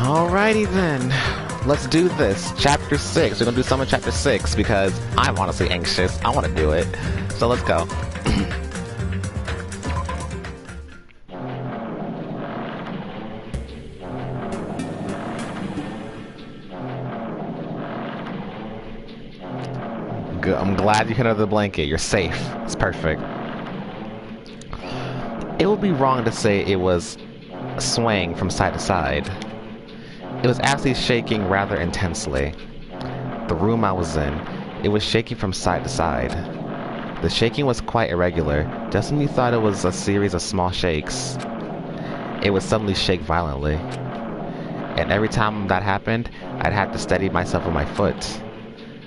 Alrighty then. Let's do this. Chapter 6. We're gonna do some of Chapter 6 because I'm honestly anxious. I wanna do it. So let's go. Good. I'm glad you hit under the blanket. You're safe. It's perfect. It would be wrong to say it was swaying from side to side. It was actually shaking rather intensely. The room I was in, it was shaking from side to side. The shaking was quite irregular, just when you thought it was a series of small shakes. It would suddenly shake violently. And every time that happened, I'd have to steady myself with my foot.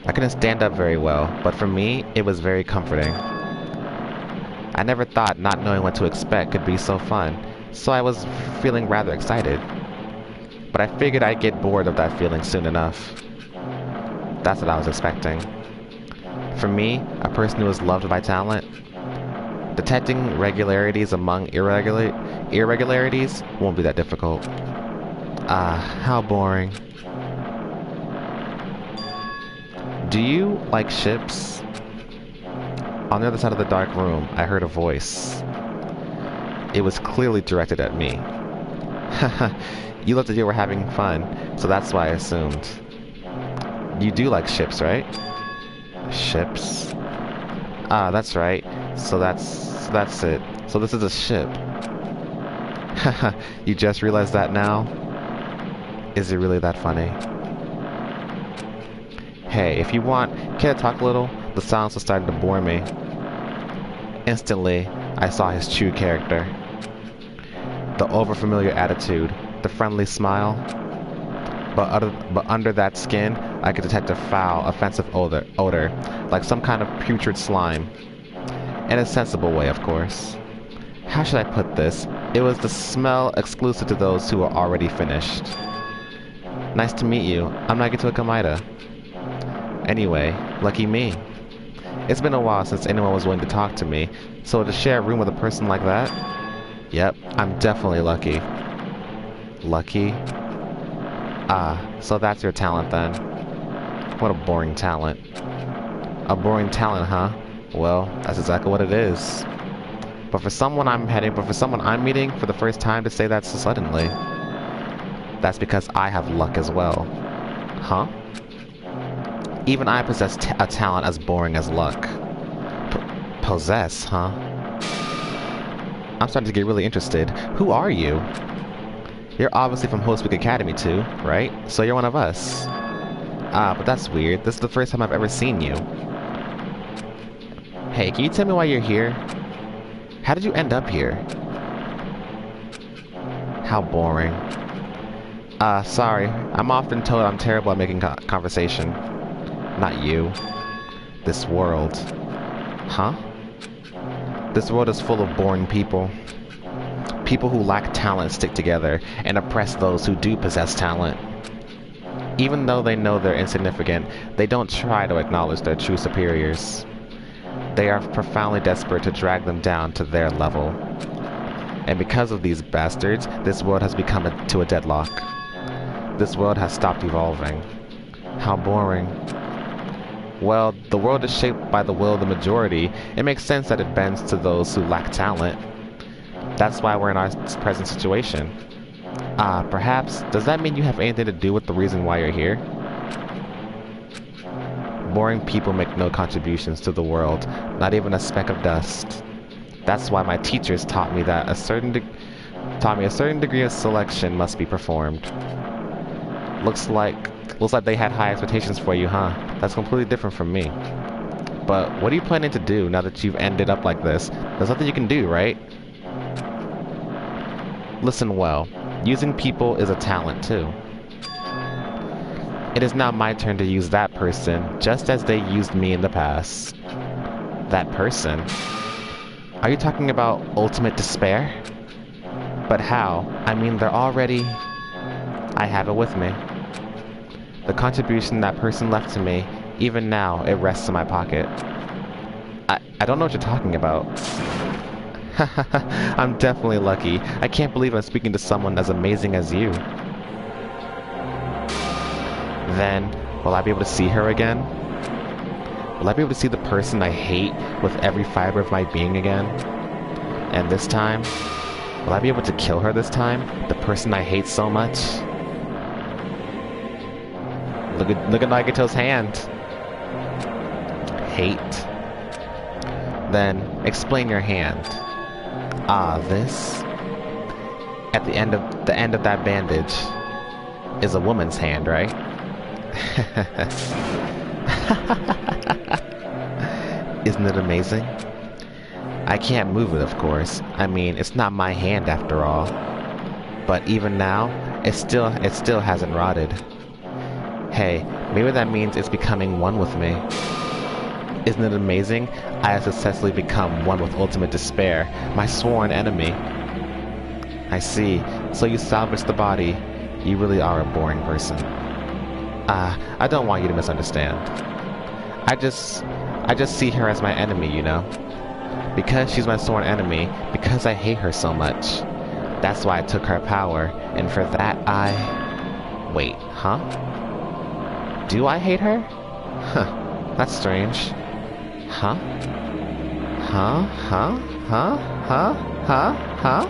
I couldn't stand up very well, but for me, it was very comforting. I never thought not knowing what to expect could be so fun, so I was feeling rather excited. But I figured I'd get bored of that feeling soon enough. That's what I was expecting. For me, a person who is loved by talent, detecting regularities among irregularities won't be that difficult. How boring. Do you like ships? On the other side of the dark room, I heard a voice. It was clearly directed at me. Haha. You looked as you were having fun, so that's why I assumed. You do like ships, right? Ships? Ah, that's right. So that's it. So this is a ship. Haha, you just realized that now? Is it really that funny? Hey, if you want, can I talk a little? The silence was starting to bore me. Instantly, I saw his true character. The overfamiliar attitude, the friendly smile, but under that skin, I could detect a foul, offensive odor, like some kind of putrid slime. In a sensible way, of course. How should I put this? It was the smell exclusive to those who are already finished. Nice to meet you. I'm Nagito Kamida. Anyway, lucky me. It's been a while since anyone was willing to talk to me, so to share a room with a person like that? Yep, I'm definitely lucky. Lucky? Ah, so that's your talent then. What a boring talent. A boring talent, huh? Well, that's exactly what it is. But for someone I'm meeting for the first time to say that so suddenly, that's because I have luck as well. Huh? Even I possess a talent as boring as luck. Possess, huh? I'm starting to get really interested. Who are you? You're obviously from Host Week Academy too, right? So you're one of us. Ah, but that's weird. This is the first time I've ever seen you. Hey, can you tell me why you're here? How did you end up here? How boring. Sorry. I'm often told I'm terrible at making conversation. Not you. This world. Huh? This world is full of boring people. People who lack talent stick together and oppress those who do possess talent. Even though they know they're insignificant, they don't try to acknowledge their true superiors. They are profoundly desperate to drag them down to their level. And because of these bastards, this world has become to a deadlock. This world has stopped evolving. How boring. Well, the world is shaped by the will of the majority. It makes sense that it bends to those who lack talent. That's why we're in our present situation. Perhaps, does that mean you have anything to do with the reason why you're here? Boring people make no contributions to the world, not even a speck of dust. That's why my teachers taught me that a certain degree of selection must be performed. Looks like they had high expectations for you, huh? That's completely different from me. But what are you planning to do now that you've ended up like this? There's nothing you can do, right? Listen well. Using people is a talent, too. It is now my turn to use that person, just as they used me in the past. That person? Are you talking about ultimate despair? But how? I mean, they're already... I have it with me. The contribution that person left to me, even now, it rests in my pocket. I don't know what you're talking about. I'm definitely lucky. I can't believe I'm speaking to someone as amazing as you. then will I be able to see her again? Will I be able to see the person I hate with every fiber of my being again? And this time, will I be able to kill her this time? The person I hate so much? Look at Nagato's hand. Hate. Then explain your hand. Ah, this. At the end of that bandage is a woman's hand, right? Isn't it amazing? I can't move it, of course. I mean, it's not my hand after all. But even now, it still hasn't rotted. Hey, maybe that means it's becoming one with me. Isn't it amazing? I have successfully become one with ultimate despair, my sworn enemy. I see. So you salvaged the body. You really are a boring person. I don't want you to misunderstand. I just see her as my enemy, you know? Because she's my sworn enemy, because I hate her so much. That's why I took her power, and for that I... Wait, huh? Do I hate her? Huh, that's strange. Huh? Huh? Huh? Huh? Huh? Huh? Huh?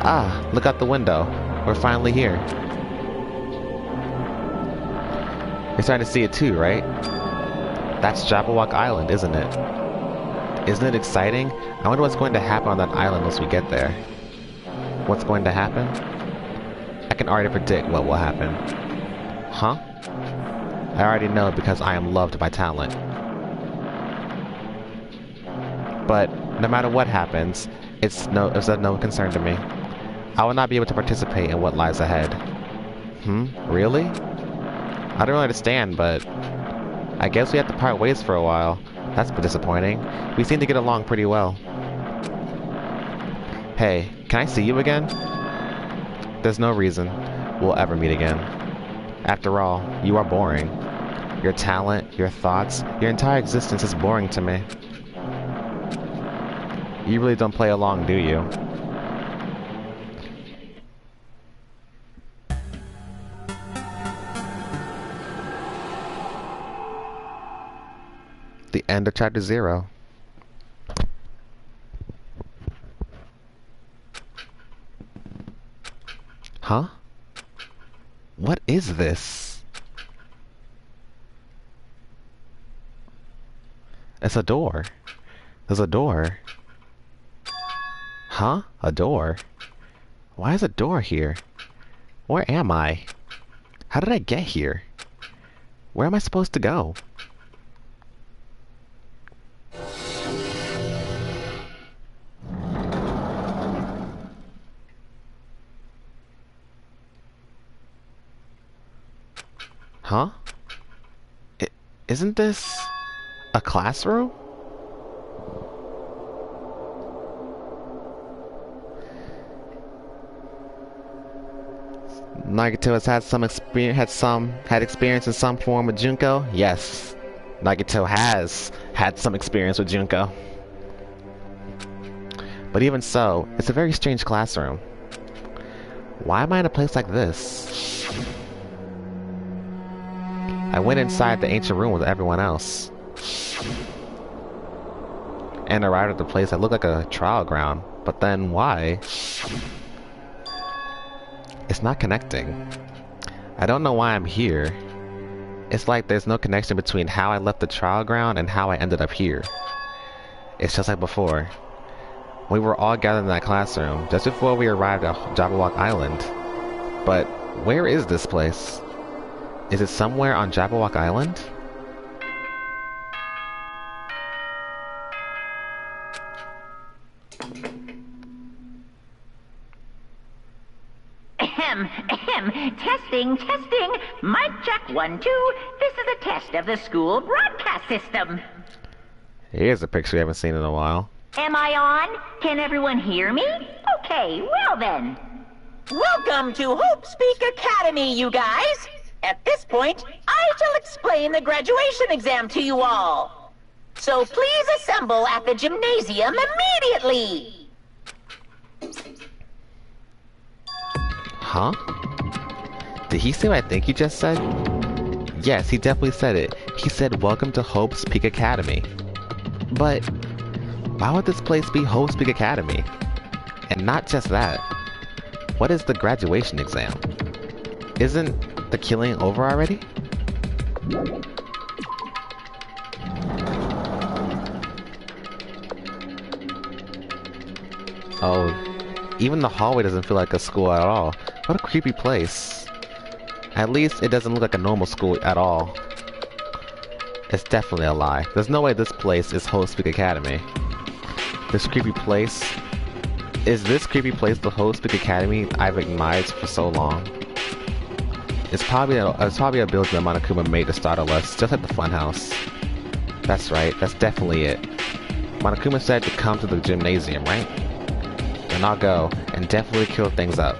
Ah, look out the window. We're finally here. You're starting to see it too, right? That's Jabberwock Island, isn't it? Isn't it exciting? I wonder what's going to happen on that island once we get there. What's going to happen? I can already predict what will happen. Huh? I already know because I am loved by talent. But no matter what happens, it's of no concern to me. I will not be able to participate in what lies ahead. Really? I don't really understand, but I guess we have to part ways for a while. That's disappointing. We seem to get along pretty well. Hey, can I see you again? There's no reason we'll ever meet again. After all, you are boring. Your talent, your thoughts, your entire existence is boring to me. You really don't play along, do you? The end of chapter 0. Huh? What is this? It's a door. There's a door. Huh? A door? Why is a door here? Where am I? How did I get here? Where am I supposed to go? Huh? Isn't this a classroom? Nagato has had experience in some form with Junko? Yes. Nagato has had some experience with Junko. But even so, it's a very strange classroom. Why am I in a place like this? I went inside the ancient room with everyone else. And arrived at the place that looked like a trial ground. But then why? It's not connecting. I don't know why I'm here. It's like there's no connection between how I left the trial ground and how I ended up here. It's just like before. We were all gathered in that classroom just before we arrived at Jabberwock Island. But where is this place? Is it somewhere on Jabberwock Island? Testing. Mic check 1, 2. This is a test of the school broadcast system. Here's a picture we haven't seen in a while. Am I on? Can everyone hear me? Okay, well then. Welcome to Hope Speak Academy, you guys. At this point, I shall explain the graduation exam to you all. So please assemble at the gymnasium immediately. Huh? Did he say what I think he just said? Yes, he definitely said it. He said, "Welcome to Hope's Peak Academy." But why would this place be Hope's Peak Academy? And not just that. What is the graduation exam? Isn't the killing over already? Oh, even the hallway doesn't feel like a school at all. What a creepy place. At least it doesn't look like a normal school at all. It's definitely a lie. There's no way this place is Hope's Peak Academy. This creepy place... Is this creepy place the Hope's Peak Academy I've admired for so long? It's probably a building that Monokuma made to startle us, just like the funhouse. That's right, that's definitely it. Monokuma said to come to the gymnasium, right? Then I'll go, and definitely kill things up.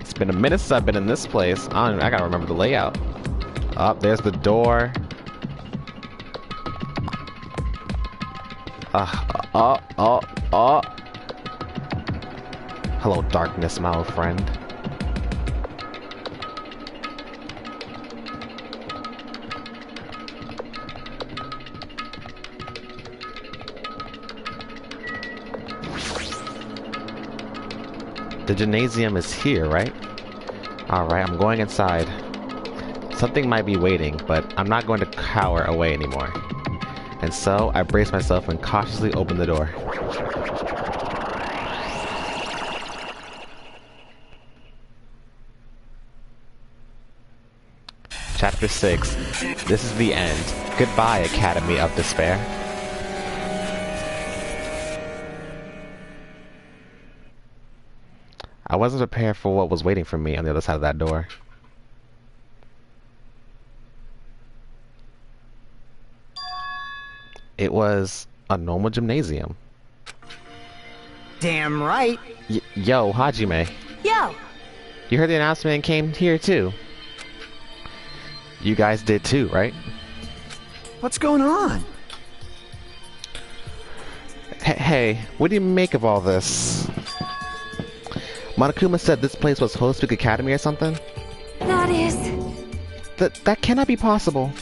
It's been a minute since I've been in this place. I gotta remember the layout. Oh, there's the door. Hello, darkness, my old friend. The gymnasium is here, right? Alright, I'm going inside. Something might be waiting, but I'm not going to cower away anymore. And so, I brace myself and cautiously open the door. Chapter 6. This is the end. Goodbye, Academy of Despair. I wasn't prepared for what was waiting for me on the other side of that door. It was a normal gymnasium. Damn right. Yo, Hajime. Yo! You heard the announcement and came here too. You guys did too, right? What's going on? Hey, what do you make of all this? Monokuma said this place was Hope's Peak Academy or something? That is... That cannot be possible.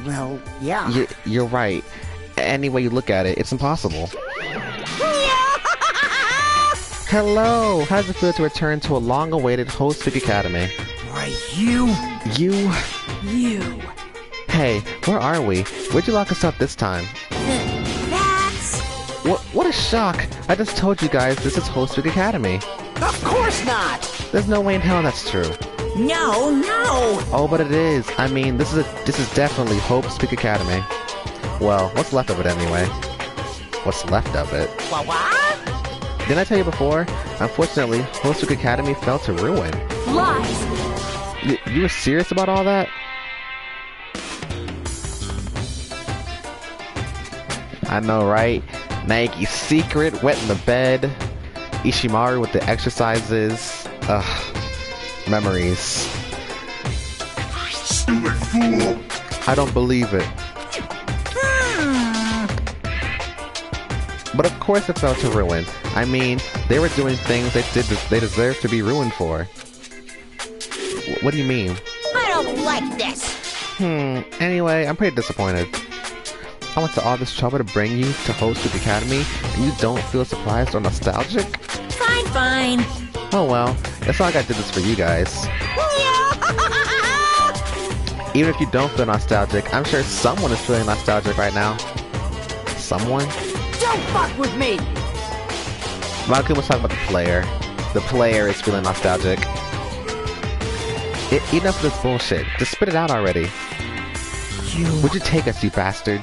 Well, yeah. You're right. Any way you look at it, it's impossible. Hello! How does it feel to return to a long-awaited Hope's Peak Academy? Why, you... Hey, where are we? Where'd you lock us up this time? That's... What a shock! I just told you guys this is Hope's Peak Academy. Of course not! There's no way in hell that's true. No! Oh, but it is. I mean, this is definitely Hope's Peak Academy. Well, what's left of it anyway? What's left of it? What? Didn't I tell you before? Unfortunately, Hope's Peak Academy fell to ruin. Lies! You were serious about all that? I know, right? Naeki's secret, wet in the bed. Ishimaru with the exercises. Ugh. Memories. Stupid fool! I don't believe it. But of course it fell to ruin. I mean, they were doing things they deserved to be ruined for. What do you mean? I don't like this! Anyway, I'm pretty disappointed. I went to all this trouble to bring you to Hope's Peak Academy, and you don't feel surprised or nostalgic? Fine. Oh well, it's not like I did this for you guys. Even if you don't feel nostalgic, I'm sure someone is feeling nostalgic right now. Someone? Don't fuck with me! Monokuma was talking about the player. The player is feeling nostalgic. Enough of this bullshit. Just spit it out already. Would you take us, you bastard?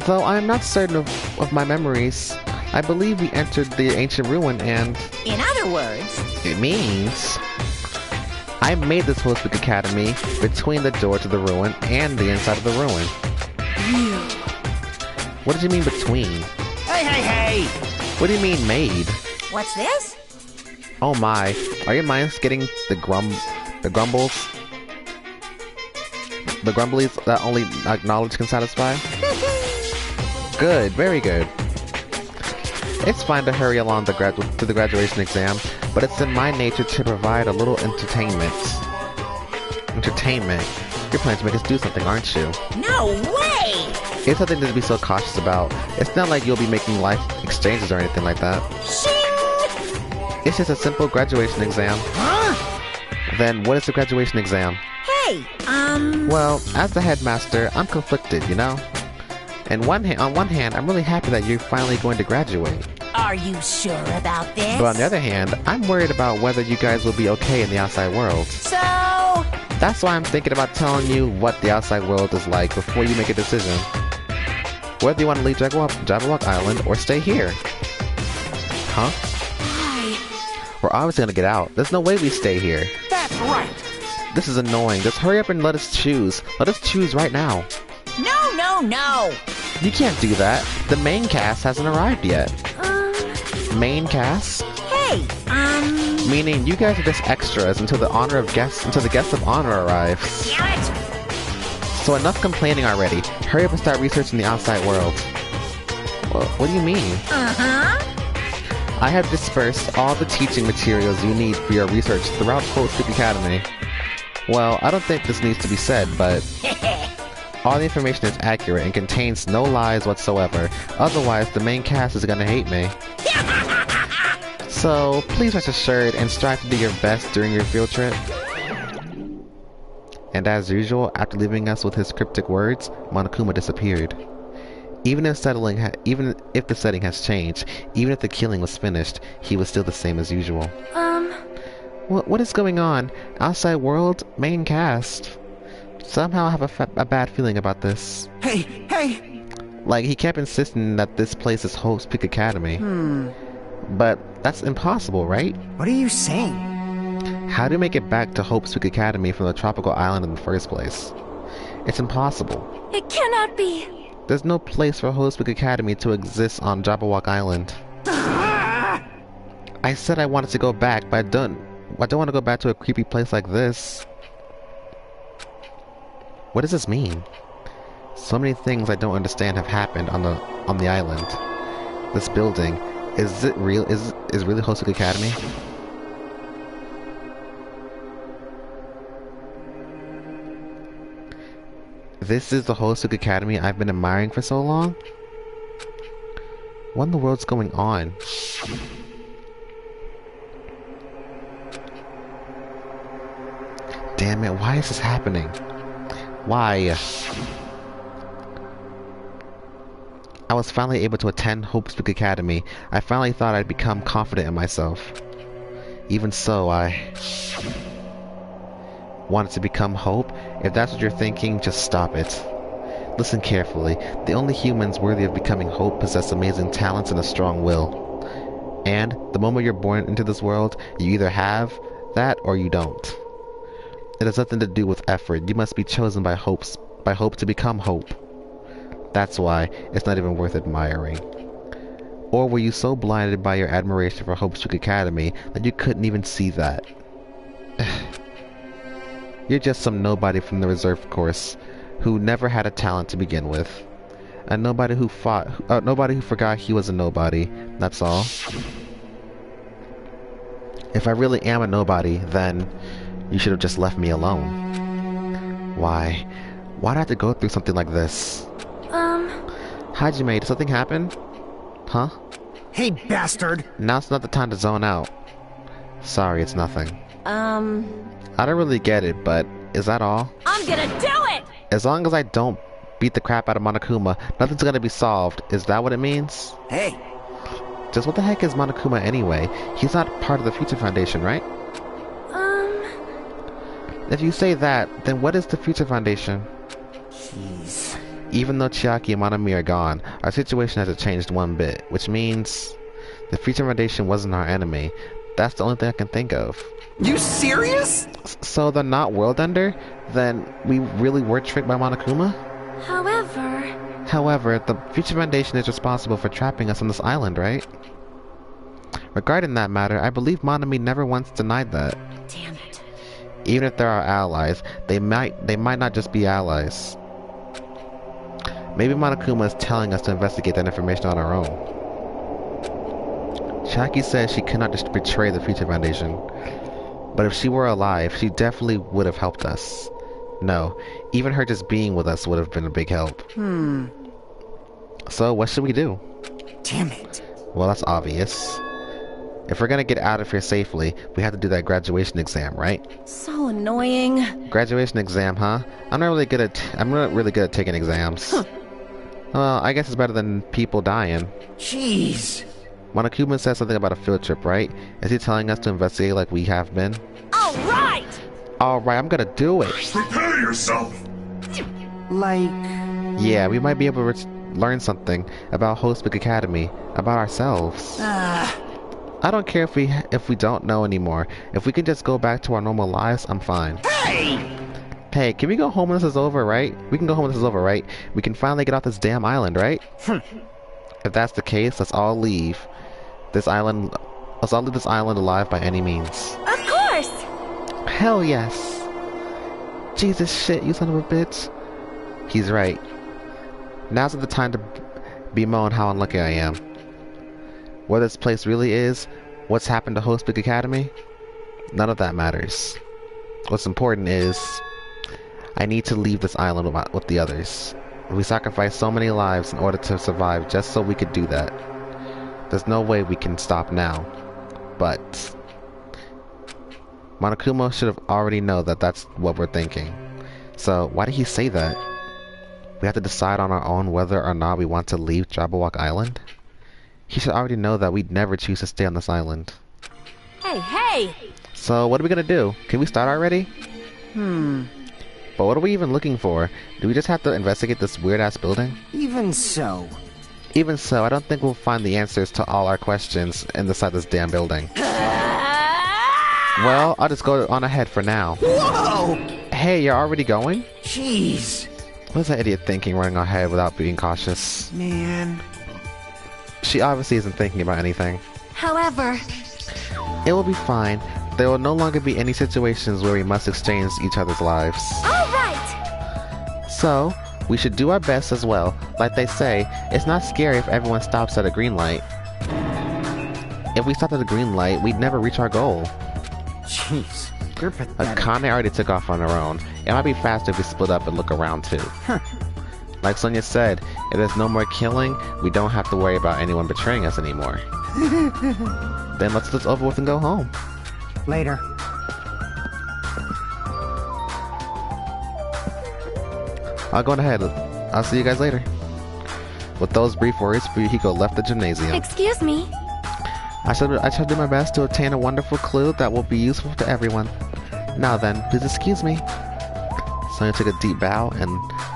Though I am not certain of my memories, I believe we entered the ancient ruin and... In other words... It means... I made this Hope's Peak Academy between the door to the ruin and the inside of the ruin. What did you mean between? Hey! What do you mean made? What's this? Oh my, are your minds getting the grumbles? The grumblies that only knowledge can satisfy? Good, very good. It's fine to hurry along to the graduation exam, but it's in my nature to provide a little entertainment. Entertainment? You're planning to make us do something, aren't you? No way! It's nothing to be so cautious about. It's not like you'll be making life exchanges or anything like that. Shing! It's just a simple graduation exam. Huh? Then what is the graduation exam? Hey, Well, as the headmaster, I'm conflicted, you know? On one hand, I'm really happy that you're finally going to graduate. Are you sure about this? But on the other hand, I'm worried about whether you guys will be okay in the outside world. So... That's why I'm thinking about telling you what the outside world is like before you make a decision. Whether you want to leave Jabberwock Island or stay here. Huh? Why? We're obviously gonna get out. There's no way we stay here. That's right. This is annoying. Just hurry up and let us choose. Let us choose right now. No, no, no! You can't do that. The main cast hasn't arrived yet. Main cast? Hey, Meaning you guys are just extras until the guest of honor arrives. damn it! So enough complaining already. Hurry up and start researching the outside world. Well, what do you mean? Uh-huh. I have dispersed all the teaching materials you need for your research throughout Cold Creek Academy. Well, I don't think this needs to be said, but all the information is accurate and contains no lies whatsoever. Otherwise, the main cast is gonna hate me. So, please rest assured and strive to do your best during your field trip. And as usual, after leaving us with his cryptic words, Monokuma disappeared. Even if the setting has changed, even if the killing was finished, he was still the same as usual. What is going on? Outside world? Main cast? Somehow I have a bad feeling about this. Hey! Like, he kept insisting that this place is Hope's Peak Academy. But that's impossible, right? What are you saying? How do you make it back to Hope's Peak Academy from the tropical island in the first place? It's impossible. It cannot be. There's no place for Hope's Peak Academy to exist on Jabberwock Island. I said I wanted to go back, but I don't want to go back to a creepy place like this. What does this mean? So many things I don't understand have happened on the island. This building, is it real? Is really Hope's Peak Academy? This is the Hope's Peak Academy I've been admiring for so long? What in the world's going on? Damn it, why is this happening? Why? I was finally able to attend Hope's Peak Academy. I finally thought I'd become confident in myself. Even so, I wanted to become Hope. If that's what you're thinking, just stop it. Listen carefully. The only humans worthy of becoming Hope possess amazing talents and a strong will. And the moment you're born into this world, you either have that or you don't. It has nothing to do with effort. You must be chosen by Hope to become Hope. That's why it's not even worth admiring. Or were you so blinded by your admiration for Hope's Peak Academy that you couldn't even see that? You're just some nobody from the reserve course who never had a talent to begin with. A nobody who forgot he was a nobody. That's all. If I really am a nobody, then you should have just left me alone. Why? Why'd I have to go through something like this? Hajime, did something happen? Huh? Hey, bastard! Now's not the time to zone out. Sorry, it's nothing. I don't really get it, but is that all? I'm gonna do it! As long as I don't beat the crap out of Monokuma, nothing's gonna be solved. Is that what it means? Hey! Just what the heck is Monokuma anyway? He's not part of the Future Foundation, right? If you say that, then what is the Future Foundation? Jeez. Even though Chiaki and Monami are gone, our situation hasn't changed one bit, which means the Future Foundation wasn't our enemy. That's the only thing I can think of. You serious? So they're not World Ender? Then we really were tricked by Monokuma? However, the Future Foundation is responsible for trapping us on this island, right? Regarding that matter, I believe Monami never once denied that. Damn it. Even if they're our allies, they might not just be allies. Maybe Monokuma is telling us to investigate that information on our own. Jackie says she cannot just betray the Future Foundation. But if she were alive, she definitely would have helped us. No, even her just being with us would have been a big help. So, what should we do? Damn it. Well, that's obvious. If we're gonna get out of here safely, we have to do that graduation exam, right? So annoying. Graduation exam, huh? I'm not really good at taking exams. Well, I guess it's better than people dying. Jeez. Monokuma said something about a field trip, right? Is he telling us to investigate like we have been? All right. Alright, I'm gonna do it. Prepare yourself! Like... Yeah, we might be able to learn something about Hospic Academy, about ourselves. I don't care if we don't know anymore. If we can just go back to our normal lives, I'm fine. Hey, can we go home when this is over, right? We can go home when this is over, right? We can finally get off this damn island, right? If that's the case, let's all leave this island. Let's all leave this island alive by any means. Of course. Hell yes. Jesus shit, you son of a bitch. He's right. Now's not the time to bemoan how unlucky I am. Where this place really is, what's happened to Hospic Academy, none of that matters. What's important is, I need to leave this island with the others. We sacrificed so many lives in order to survive just so we could do that. There's no way we can stop now. But Monokuma should have already known that that's what we're thinking. So why did he say that? We have to decide on our own whether or not we want to leave Jabberwock Island? He should already know that we'd never choose to stay on this island. Hey, hey. So what are we gonna do? Can we start already? But what are we even looking for? Do we just have to investigate this weird-ass building? Even so. Even so, I don't think we'll find the answers to all our questions inside this damn building. Well, I'll just go on ahead for now. Whoa! Hey, you're already going? Jeez. What's that idiot thinking running ahead without being cautious? Man. She obviously isn't thinking about anything. However, It will be fine. There will no longer be any situations where we must exchange each other's lives. all right. So, we should do our best as well. Like they say, it's not scary if everyone stops at a green light. If we stopped at a green light, we'd never reach our goal. Jeez. You're pathetic. Akane already took off on her own. It might be faster if we split up and look around too. Like Sonia said, if there's no more killing, we don't have to worry about anyone betraying us anymore. Then let's just over with and go home. Later. I'll go ahead. I'll see you guys later. With those brief words, Fuyuhiko left the gymnasium. Excuse me. I shall do my best to obtain a wonderful clue that will be useful to everyone. Now then, please excuse me. Sonia took a deep bow and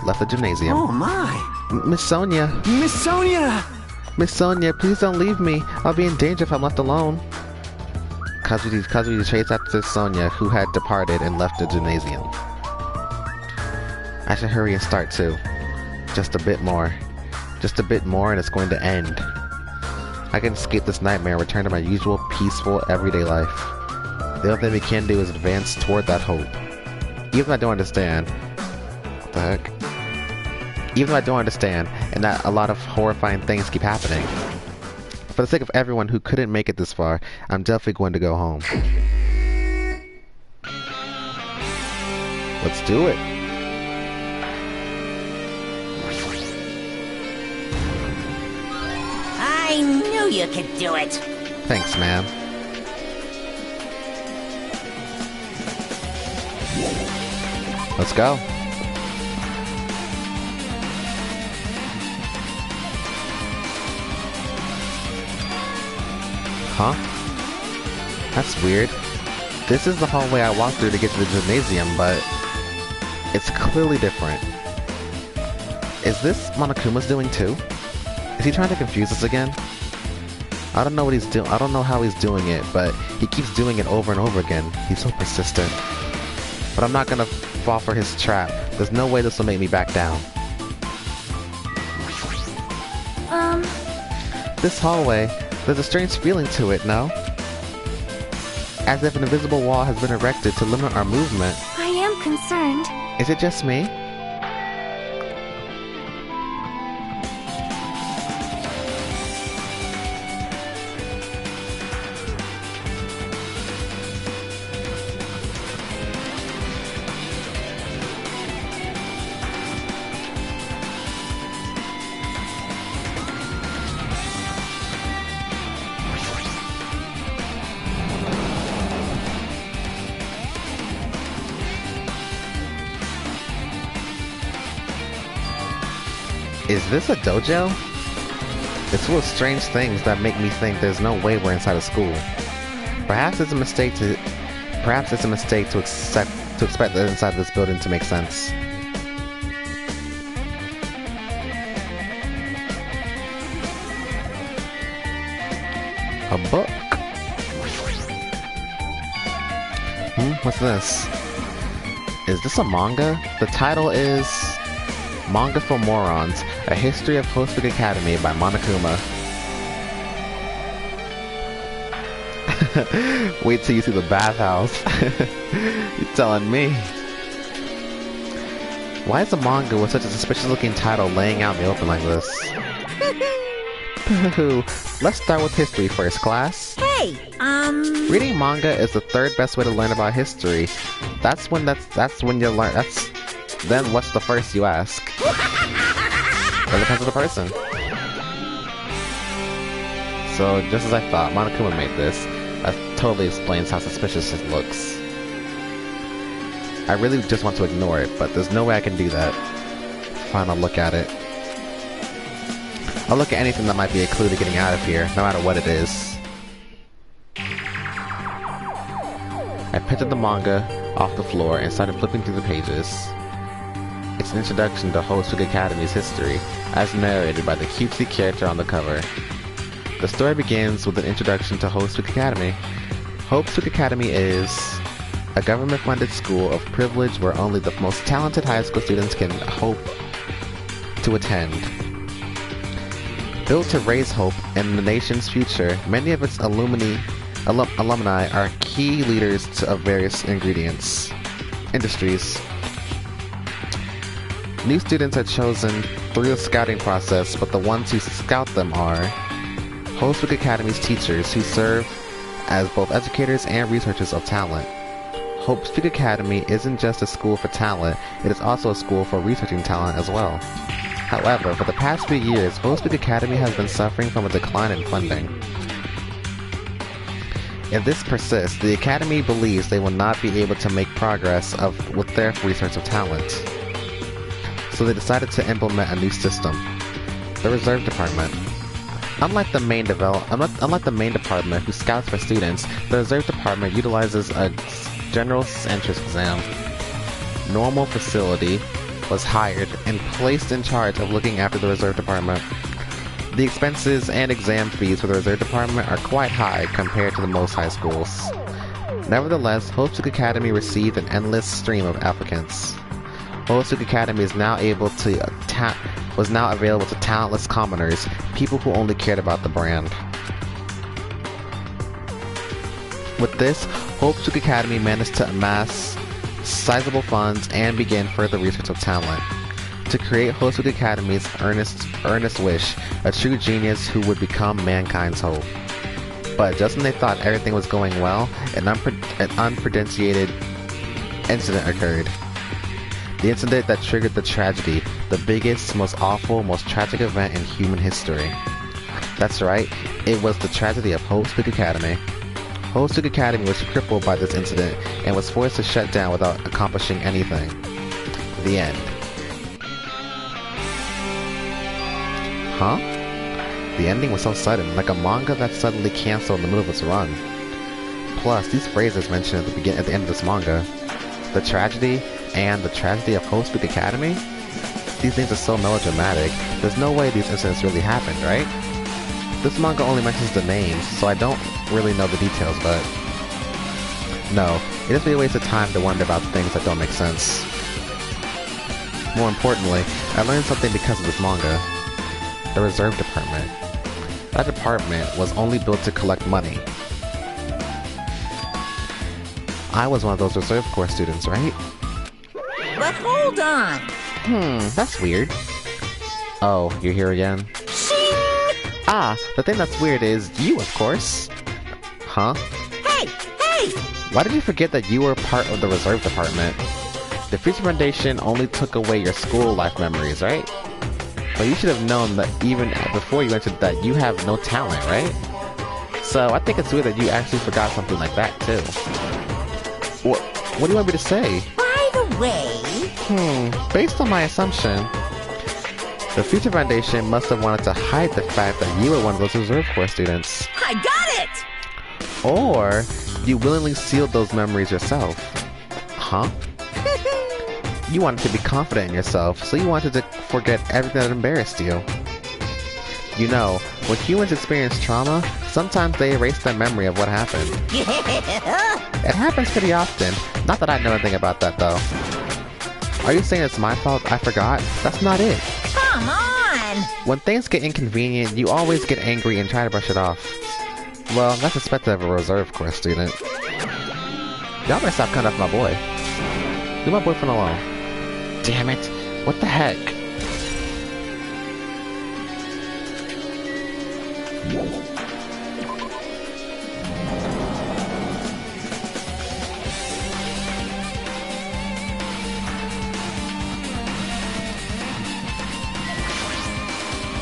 left the gymnasium. Oh my. Miss Sonia! Miss Sonia! Miss Sonia, please don't leave me. I'll be in danger if I'm left alone. Kazuya chased after Sonia, who had departed and left the gymnasium. I should hurry and start too. Just a bit more. Just a bit more and it's going to end. I can escape this nightmare and return to my usual, peaceful, everyday life. The only thing we can do is advance toward that hope. Even though I don't understand... What the heck? Even though I don't understand, and that a lot of horrifying things keep happening. For the sake of everyone who couldn't make it this far, I'm definitely going to go home. Let's do it. I knew you could do it. Thanks, ma'am. Let's go. Huh? That's weird. This is the hallway I walked through to get to the gymnasium, but it's clearly different. Is this Monokuma's doing too? Is he trying to confuse us again? I don't know what he's doing. I don't know how he's doing it, but he keeps doing it over and over again. He's so persistent. But I'm not gonna fall for his trap. There's no way this will make me back down. This hallway, there's a strange feeling to it, no? As if an invisible wall has been erected to limit our movement. I am concerned. Is it just me? Is this a dojo? It's full of strange things that make me think there's no way we're inside a school. Perhaps it's a mistake to expect the inside of this building to make sense. A book? What's this? Is this a manga? The title is Manga for Morons, A History of Hospic Academy by Monokuma. Wait till you see the bathhouse. You're telling me. Why is a manga with such a suspicious looking title laying out in the open like this? Let's start with history first, class. Hey, Reading manga is the third best way to learn about history. That's when you learn. Then what's the first you ask? It depends on the person. So just as I thought, Monokuma made this. That totally explains how suspicious it looks. I really just want to ignore it, but there's no way I can do that. Fine, I'll look at it. I'll look at anything that might be a clue to getting out of here, no matter what it is. I picked up the manga off the floor and started flipping through the pages. It's an introduction to Hospic Academy's history, as narrated by the cutesy character on the cover. The story begins with an introduction to Hospic Academy. Hospic Academy is a government-funded school of privilege where only the most talented high school students can hope to attend. Built to raise hope in the nation's future, many of its alumni are key leaders of various industries. New students are chosen through the scouting process, but the ones who scout them are Hospic Academy's teachers, who serve as both educators and researchers of talent. Hospic Academy isn't just a school for talent, it is also a school for researching talent as well. However, for the past few years, Hospic Academy has been suffering from a decline in funding. If this persists, the Academy believes they will not be able to make progress with their research of talent. So they decided to implement a new system, the Reserve Department. Unlike the main department who scouts for students, the Reserve Department utilizes a general entrance exam. Normal Facility was hired and placed in charge of looking after the Reserve Department. The expenses and exam fees for the Reserve Department are quite high compared to the most high schools. Nevertheless, Hospic Academy received an endless stream of applicants. Hospic Academy was now available to talentless commoners, people who only cared about the brand. With this, Hospic Academy managed to amass sizable funds and begin further research of talent. To create Hospic Academy's earnest wish, a true genius who would become mankind's hope. But just when they thought everything was going well, an unprecedented incident occurred. The incident that triggered the tragedy, the biggest, most awful, most tragic event in human history. That's right, it was the tragedy of Hospic Academy. Hospic Academy was crippled by this incident and was forced to shut down without accomplishing anything. The end. Huh? The ending was so sudden, like a manga that's suddenly canceled in the middle of its run. Plus, these phrases mentioned at the end of this manga, the tragedy and the tragedy of Hospic Academy? These things are so melodramatic, there's no way these incidents really happened, right? This manga only mentions the names, so I don't really know the details, but no, it is a waste of time to wonder about things that don't make sense. More importantly, I learned something because of this manga. The Reserve Department. That department was only built to collect money. I was one of those Reserve Corps students, right? But hold on. That's weird. Oh, you're here again? Ah, the thing that's weird is you, of course. Huh? Hey! Why did you forget that you were part of the Reserve Department? The Future Foundation only took away your school life memories, right? But you should have known that even before you entered that you have no talent, right? So I think it's weird that you actually forgot something like that, too. What do you want me to say? By the way... Based on my assumption, The Future Foundation must have wanted to hide the fact that you were one of those reserve corps students. I got it! Or you willingly sealed those memories yourself. Huh? You wanted to be confident in yourself, so you wanted to forget everything that embarrassed you. You know, when humans experience trauma, sometimes they erase their memory of what happened. It happens pretty often. Not that I know anything about that, though. Are you saying it's my fault I forgot? That's not it. Come on! When things get inconvenient, you always get angry and try to brush it off. Well, that's expected of a reserve corps student. Y'all better stop cutting off my boy. Leave my boyfriend alone. Damn it. What the heck?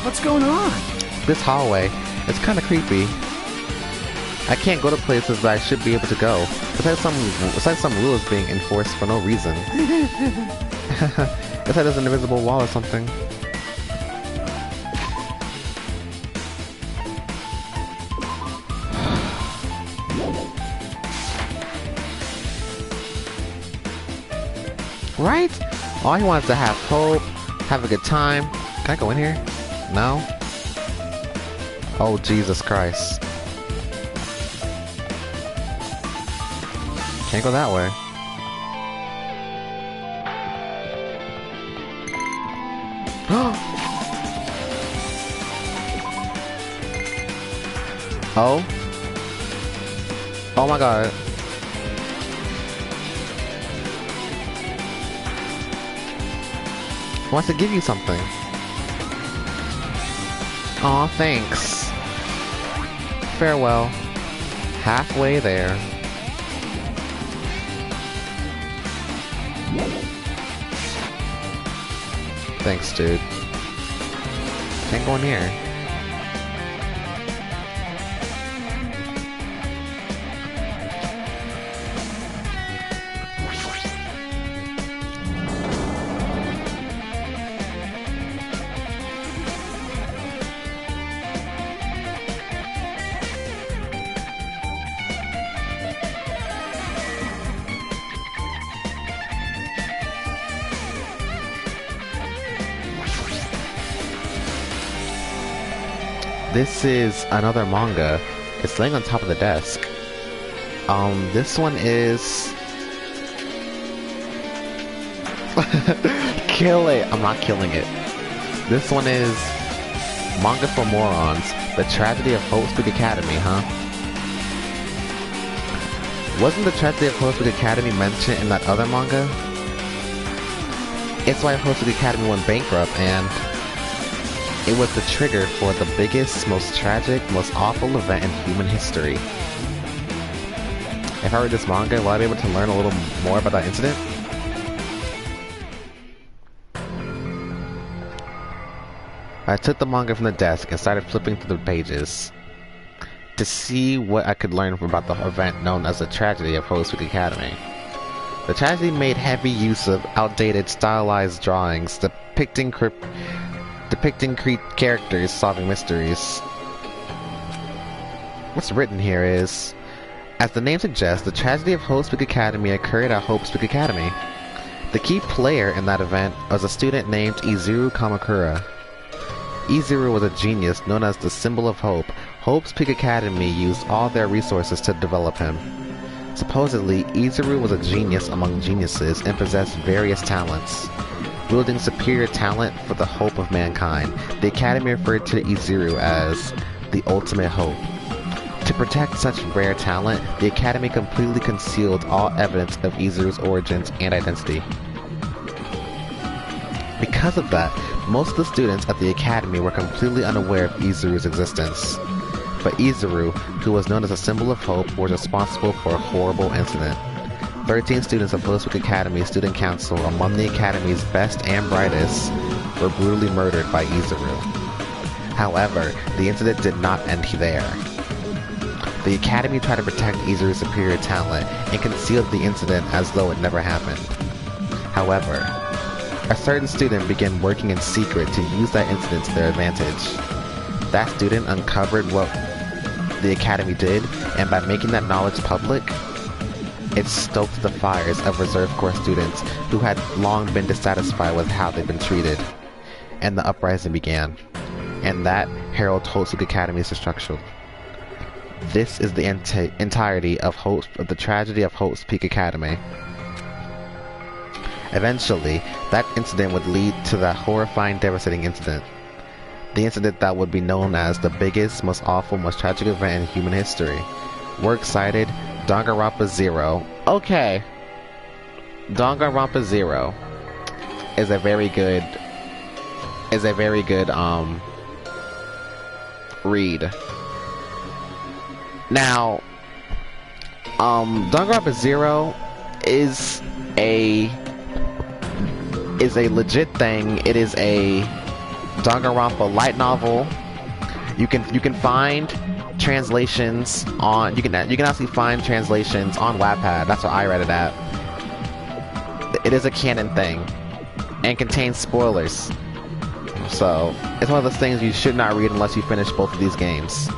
What's going on? This hallway, it's kinda creepy. I can't go to places that I should be able to go. It's like some rule is being enforced for no reason. It's like there's an invisible wall or something. Right? All he wants to have hope, have a good time. Can I go in here? No? Oh, Jesus Christ. Can't go that way. Oh? Oh my god. He wants to give you something. Aw, thanks. Farewell. Halfway there. Thanks, dude. Can't go in here. This is another manga. It's laying on top of the desk. This one is... Kill it! I'm not killing it. This one is... Manga for Morons. The Tragedy of Hope Speak Academy, huh? Wasn't the Tragedy of Hope Speak Academy mentioned in that other manga? It's why Hope Speak Academy went bankrupt, and... it was the trigger for the biggest, most tragic, most awful event in human history. If I read this manga, will I be able to learn a little more about that incident? I took the manga from the desk and started flipping through the pages to see what I could learn about the event known as the Tragedy of Hope Speak Academy. The tragedy made heavy use of outdated, stylized drawings depicting characters solving mysteries. What's written here is, as the name suggests, the Tragedy of Hope Speak Academy occurred at Hope Speak Academy. The key player in that event was a student named Izuru Kamakura. Izuru was a genius known as the Symbol of Hope. Hope Speak Academy used all their resources to develop him. Supposedly, Izuru was a genius among geniuses and possessed various talents. Wielding superior talent for the hope of mankind, the Academy referred to Izuru as the ultimate hope. To protect such rare talent, the Academy completely concealed all evidence of Izuru's origins and identity. Because of that, most of the students at the Academy were completely unaware of Izuru's existence. But Izuru, who was known as a Symbol of Hope, was responsible for a horrible incident. 13 students of Hope Speak Academy Student Council, among the Academy's best and brightest, were brutally murdered by Izuru. However, the incident did not end there. The Academy tried to protect Izuru's superior talent and concealed the incident as though it never happened. However, A certain student began working in secret to use that incident to their advantage. That student uncovered what the Academy did, and by making that knowledge public, it stoked the fires of Reserve Corps students who had long been dissatisfied with how they'd been treated. And the uprising began. And that heralded Hope's Academy's destruction. This is the entirety of the tragedy of Hope's Peak Academy. Eventually, that incident would lead to the horrifying, devastating incident. The incident that would be known as the biggest, most awful, most tragic event in human history. We're excited. Danganronpa 0. Okay. Danganronpa 0 is a very good read. Now, Danganronpa 0 is a legit thing. It is a Danganronpa light novel. You can find translations on you can actually find translations on Wattpad. That's what I read it at. It is a canon thing and contains spoilers. So it's one of those things you should not read unless you finish both of these games.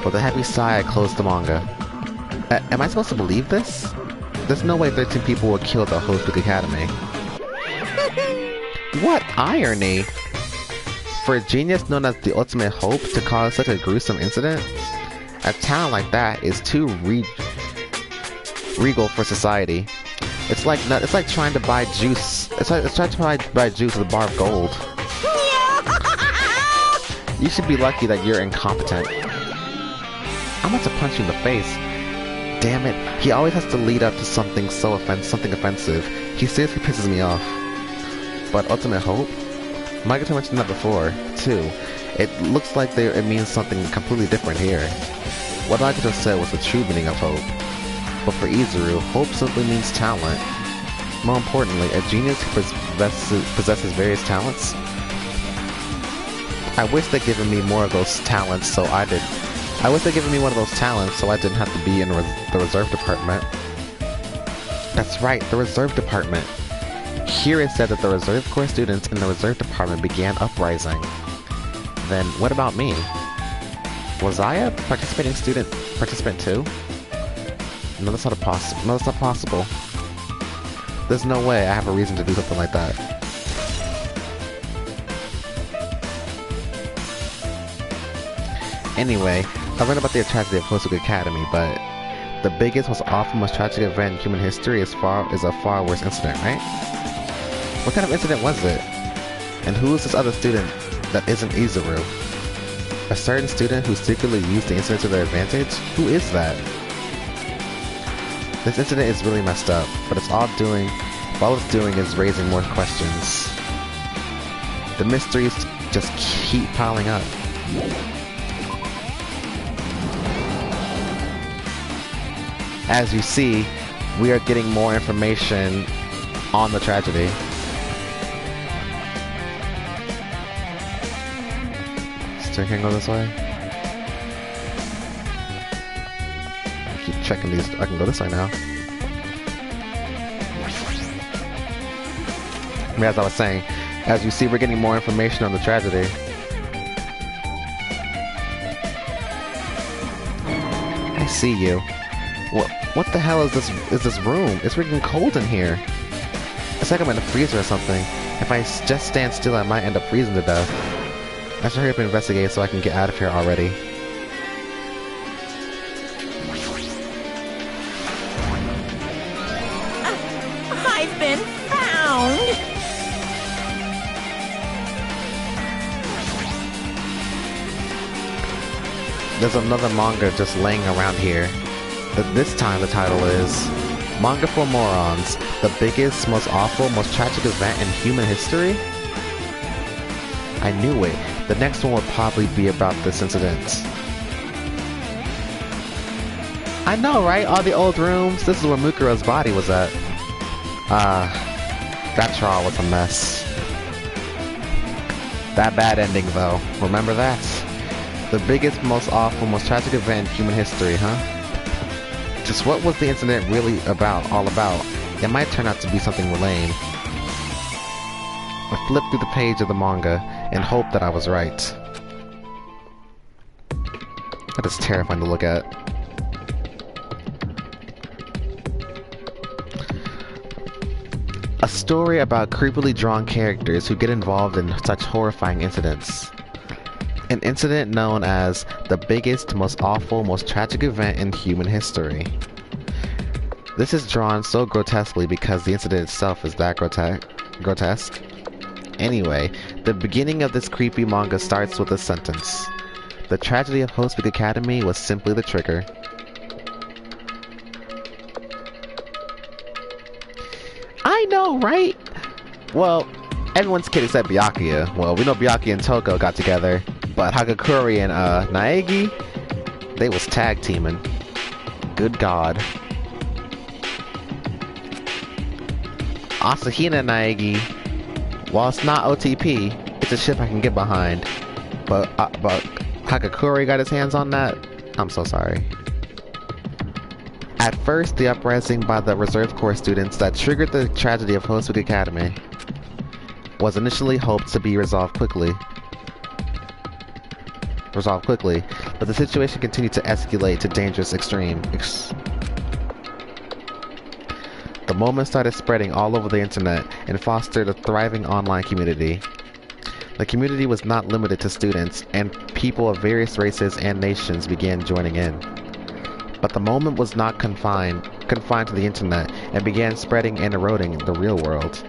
With a heavy sigh, I closed the manga. Am I supposed to believe this? There's no way 13 people were killed at Hope's Peak Academy. What irony! For a genius known as the Ultimate Hope to cause such a gruesome incident, a talent like that is too regal for society. It's like trying to buy juice. It's trying to buy juice with a bar of gold. You should be lucky that you're incompetent. I'm about to punch you in the face. Damn it! He always has to lead up to something offensive. He seriously pisses me off. But Ultimate Hope? Michael mentioned that before, too. It looks like it means something completely different here. What I just said was the true meaning of hope. But for Izuru, hope simply means talent. More importantly, a genius who possesses various talents. I wish they'd given me more of those talents, so I wish they'd given me one of those talents so I didn't have to be in the reserve department. That's right, the reserve department. Here it said that the Reserve Corps students in the Reserve Department began uprising. Then, what about me? Was I a participant too? No, that's not possible. No, that's not possible. There's no way I have a reason to do something like that. Anyway, I read about the tragedy of Hope's Academy, but the biggest, most awful, most tragic event in human history is a far worse incident, right? What kind of incident was it? And who is this other student that isn't Izuru? A certain student who secretly used the incident to their advantage? Who is that? This incident is really messed up, but all it's doing is raising more questions. The mysteries just keep piling up. As you see, we are getting more information on the tragedy. Still can't go this way? I keep checking these. I can go this way now. As I was saying, as you see, we're getting more information on the tragedy. I see you. What the hell is this room? It's freaking cold in here. It's like I'm in a freezer or something. If I just stand still, I might end up freezing to death. I should hurry up and investigate so I can get out of here already. I've been found! There's another manga just laying around here. This time the title is Manga for Morons, the biggest, most awful, most tragic event in human history? I knew it. The next one would probably be about this incident. I know, right? All the old rooms. This is where Mukuro's body was at. That trial was a mess. That bad ending, though. Remember that? The biggest, most awful, most tragic event in human history, huh? Just what was the incident really all about? It might turn out to be something lame. I flipped through the page of the manga and hoped that I was right. That is terrifying to look at. A story about creepily drawn characters who get involved in such horrifying incidents. An incident known as the biggest, most awful, most tragic event in human history. This is drawn so grotesquely because the incident itself is that grotesque. Anyway, the beginning of this creepy manga starts with a sentence. The tragedy of Host Week Academy was simply the trigger. I know, right? Well, everyone's kid except Byakuya. Well, we know Byakuya and Toko got together, but Hagakure and Naegi, they was tag teaming. Good God. Asahina and Naegi, while it's not OTP, it's a ship I can get behind. But Hagakure got his hands on that? I'm so sorry. At first, the uprising by the Reserve Corps students that triggered the tragedy of Host Week Academy was initially hoped to be resolved quickly, but the situation continued to escalate to dangerous extremes. The moment started spreading all over the internet and fostered a thriving online community. The community was not limited to students, and people of various races and nations began joining in. But the moment was not confined to the internet and began spreading and eroding the real world.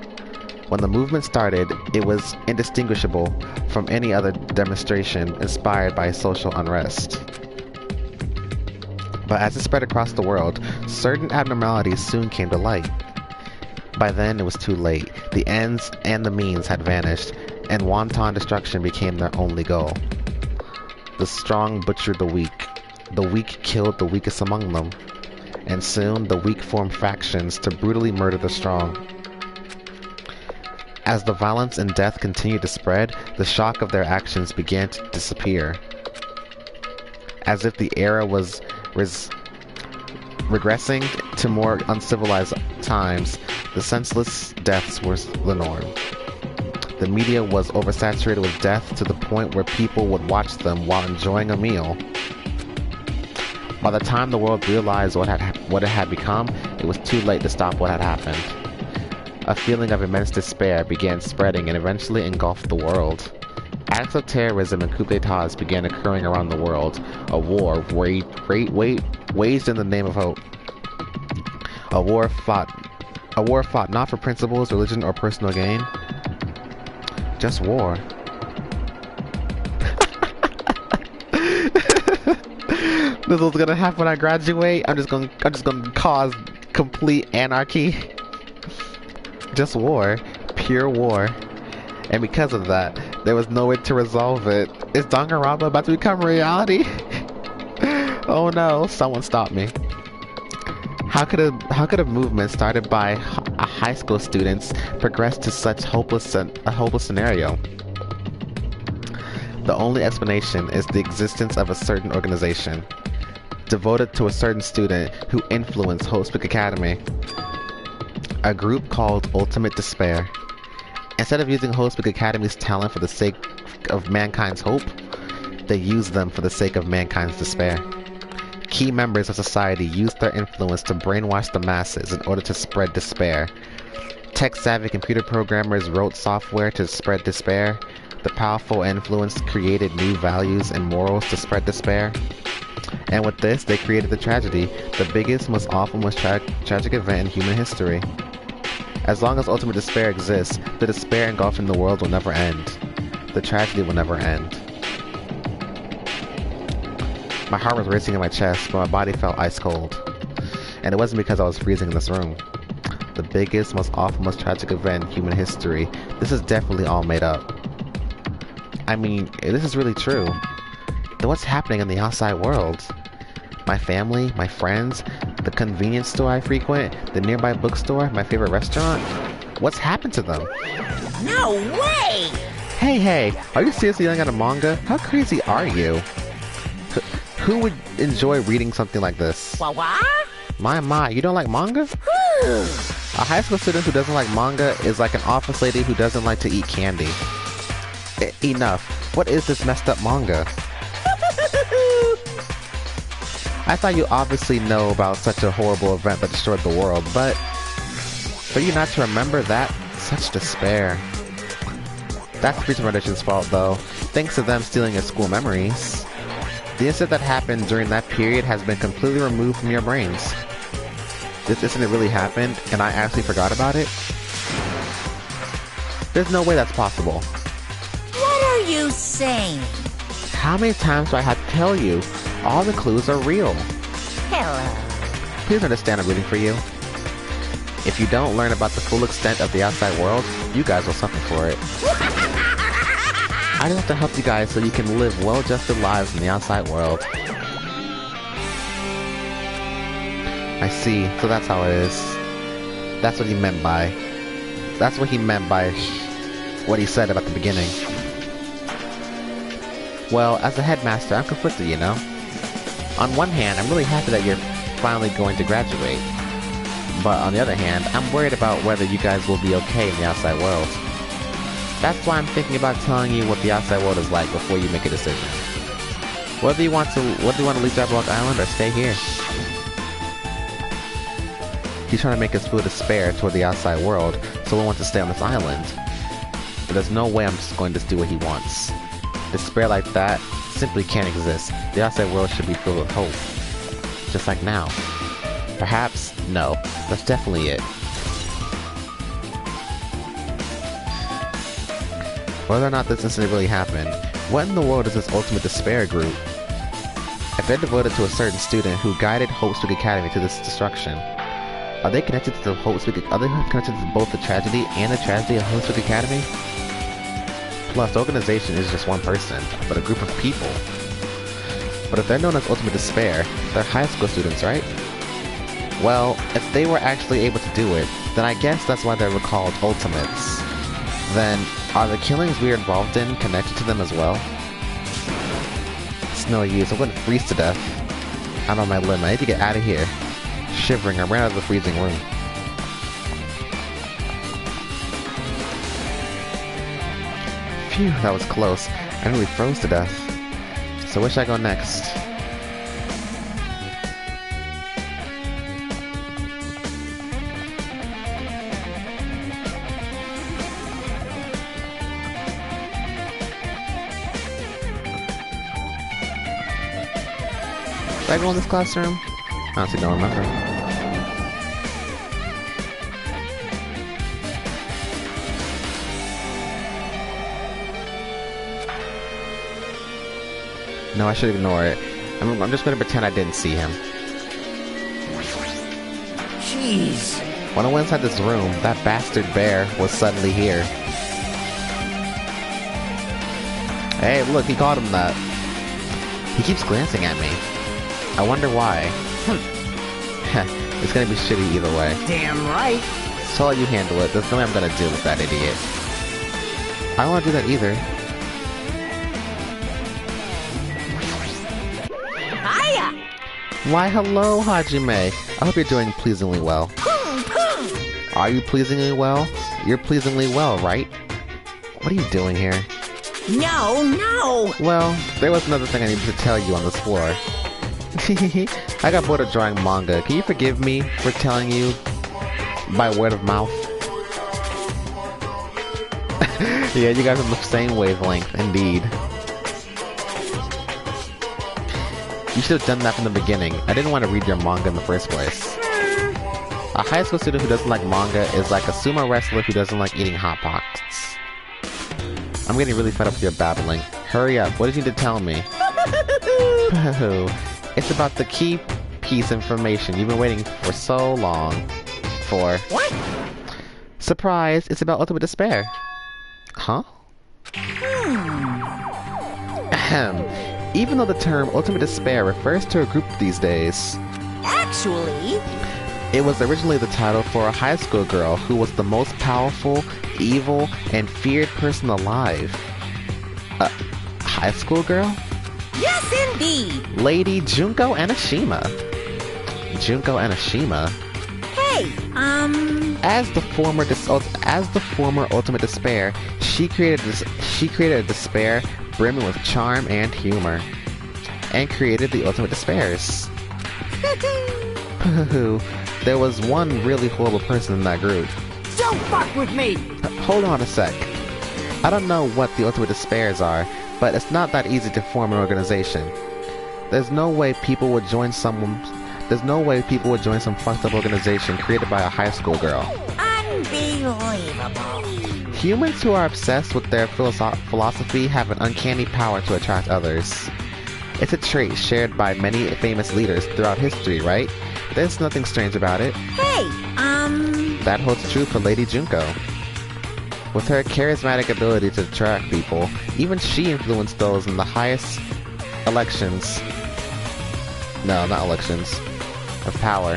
When the movement started, it was indistinguishable from any other demonstration inspired by social unrest. But as it spread across the world, certain abnormalities soon came to light. By then, it was too late. The ends and the means had vanished, and wanton destruction became their only goal. The strong butchered the weak killed the weakest among them, and soon the weak formed factions to brutally murder the strong. As the violence and death continued to spread, the shock of their actions began to disappear. As if the era was regressing to more uncivilized times, the senseless deaths were the norm. The media was oversaturated with death to the point where people would watch them while enjoying a meal. By the time the world realized what it had become, it was too late to stop what had happened. A feeling of immense despair began spreading and eventually engulfed the world. Acts of terrorism and coup d'etats began occurring around the world. A war waged in the name of hope. A war fought not for principles, religion, or personal gain. Just war. This is what's gonna happen when I graduate. I'm just gonna cause complete anarchy. Just war. Pure war. And because of that, there was no way to resolve it. Is Danganronpa about to become reality? Oh no, someone stop me. How could a movement started by high school students progress to such a hopeless scenario? The only explanation is the existence of a certain organization devoted to a certain student who influenced Host Week Academy. A group called Ultimate Despair. Instead of using Host Week Academy's talent for the sake of mankind's hope, they used them for the sake of mankind's despair. Key members of society used their influence to brainwash the masses in order to spread despair. Tech-savvy computer programmers wrote software to spread despair. The powerful influence created new values and morals to spread despair. And with this, they created the tragedy, the biggest, most awful, most tragic event in human history. As long as ultimate despair exists, the despair engulfing the world will never end. The tragedy will never end. My heart was racing in my chest, but my body felt ice cold. And it wasn't because I was freezing in this room. The biggest, most awful, most tragic event in human history. This is definitely all made up. I mean, if this is really true, then what's happening in the outside world? My family, my friends, the convenience store I frequent, the nearby bookstore, my favorite restaurant? What's happened to them? No way! Hey, are you seriously yelling at a manga? How crazy are you? Who would enjoy reading something like this? What? My, you don't like manga? A high school student who doesn't like manga is like an office lady who doesn't like to eat candy. Enough. What is this messed up manga? I thought you obviously know about such a horrible event that destroyed the world, but for you not to remember that, such despair. That's the Preacher Rendition's fault, though, thanks to them stealing your school memories. The incident that happened during that period has been completely removed from your brains. This incident really happened, and I actually forgot about it? There's no way that's possible. What are you saying? How many times do I have to tell you? All the clues are real. Hello. Please understand I'm rooting for you. If you don't learn about the full extent of the outside world, you guys will suffer for it. I just have to help you guys so you can live well-adjusted lives in the outside world. I see, so that's how it is. That's what he meant by... That's what he meant by what he said about the beginning. Well, as a headmaster, I'm conflicted, you know? On one hand, I'm really happy that you're finally going to graduate. But on the other hand, I'm worried about whether you guys will be okay in the outside world. That's why I'm thinking about telling you what the outside world is like before you make a decision. Whether do you want to leave Jabberwock Island or stay here? He's trying to make us feel despair toward the outside world, so we want to stay on this island. But there's no way I'm just going to do what he wants. Despair like that simply can't exist. The outside world should be filled with hope. Just like now. Perhaps? No. That's definitely it. Whether or not this incident really happened, what in the world is this Ultimate Despair group? If they're devoted to a certain student who guided Hope Speak Academy to this destruction, are they connected to are they connected to both the tragedy and the tragedy of Hope Speak Academy? Plus, the organization is just one person, but a group of people. But if they're known as Ultimate Despair, they're high school students, right? Well, if they were actually able to do it, then I guess that's why they were called Ultimates. Then, are the killings we are involved in connected to them as well? It's no use, I'm going to freeze to death. I'm on my limb, I need to get out of here. Shivering, I ran out of the freezing room. Phew, that was close. I nearly froze to death. So where should I go next? Did I go in this classroom? I honestly don't remember. No, I should ignore it. I'm just gonna pretend I didn't see him. Jeez. When I went inside this room, that bastard bear was suddenly here. Hey, look, he caught him that. He keeps glancing at me. I wonder why. It's gonna be shitty either way. Damn right. So I'll let you handle it. There's no way I'm gonna deal with that idiot. I don't wanna do that either. Hiya. Why, hello, Hajime. I hope you're doing pleasingly well. Are you pleasingly well? You're pleasingly well, right? What are you doing here? No. Well, there was another thing I needed to tell you on this floor. I got bored of drawing manga. Can you forgive me for telling you by word of mouth? Yeah, you guys are on the same wavelength, indeed. You should have done that from the beginning. I didn't want to read your manga in the first place. A high school student who doesn't like manga is like a sumo wrestler who doesn't like eating Hot Pockets. I'm getting really fed up with your babbling. Hurry up, what did you need to tell me? It's about the key piece information you've been waiting for so long for. What? Surprise, it's about Ultimate Despair. Huh? Ahem. Even though the term Ultimate Despair refers to a group these days, Actually, it was originally the title for a high school girl who was the most powerful, evil, and feared person alive. A high school girl? yes indeed. Lady Junko Anashima. Junko Enoshima. Hey, As the former Ultimate Despair, she created a despair brimming with charm and humor, and created the Ultimate Despairs. There was one really horrible person in that group. Don't fuck with me! Hold on a sec. I don't know what the Ultimate Despairs are, but it's not that easy to form an organization. There's no way people would join some fucked up organization created by a high school girl. unbelievable. Humans who are obsessed with their philosophy have an uncanny power to attract others. It's a trait shared by many famous leaders throughout history, right? There's nothing strange about it. Hey, That holds true for Lady Junko. With her charismatic ability to attract people, even she influenced those in the highest elections. No, not elections. Of power.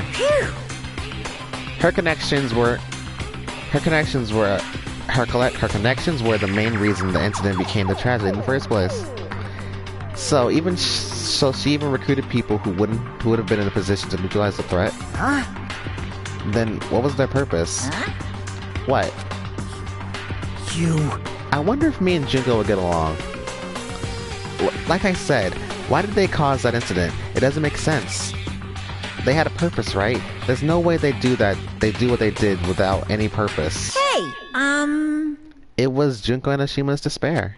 Her connections were the main reason the incident became the tragedy in the first place. So she even recruited people who would have been in a position to neutralize the threat. Huh? Then what was their purpose? Huh? What? I wonder if me and Junko would get along. Like I said, why did they cause that incident? It doesn't make sense. They had a purpose, right? There's no way they do what they did without any purpose. Hey, It was Junko Enoshima's despair.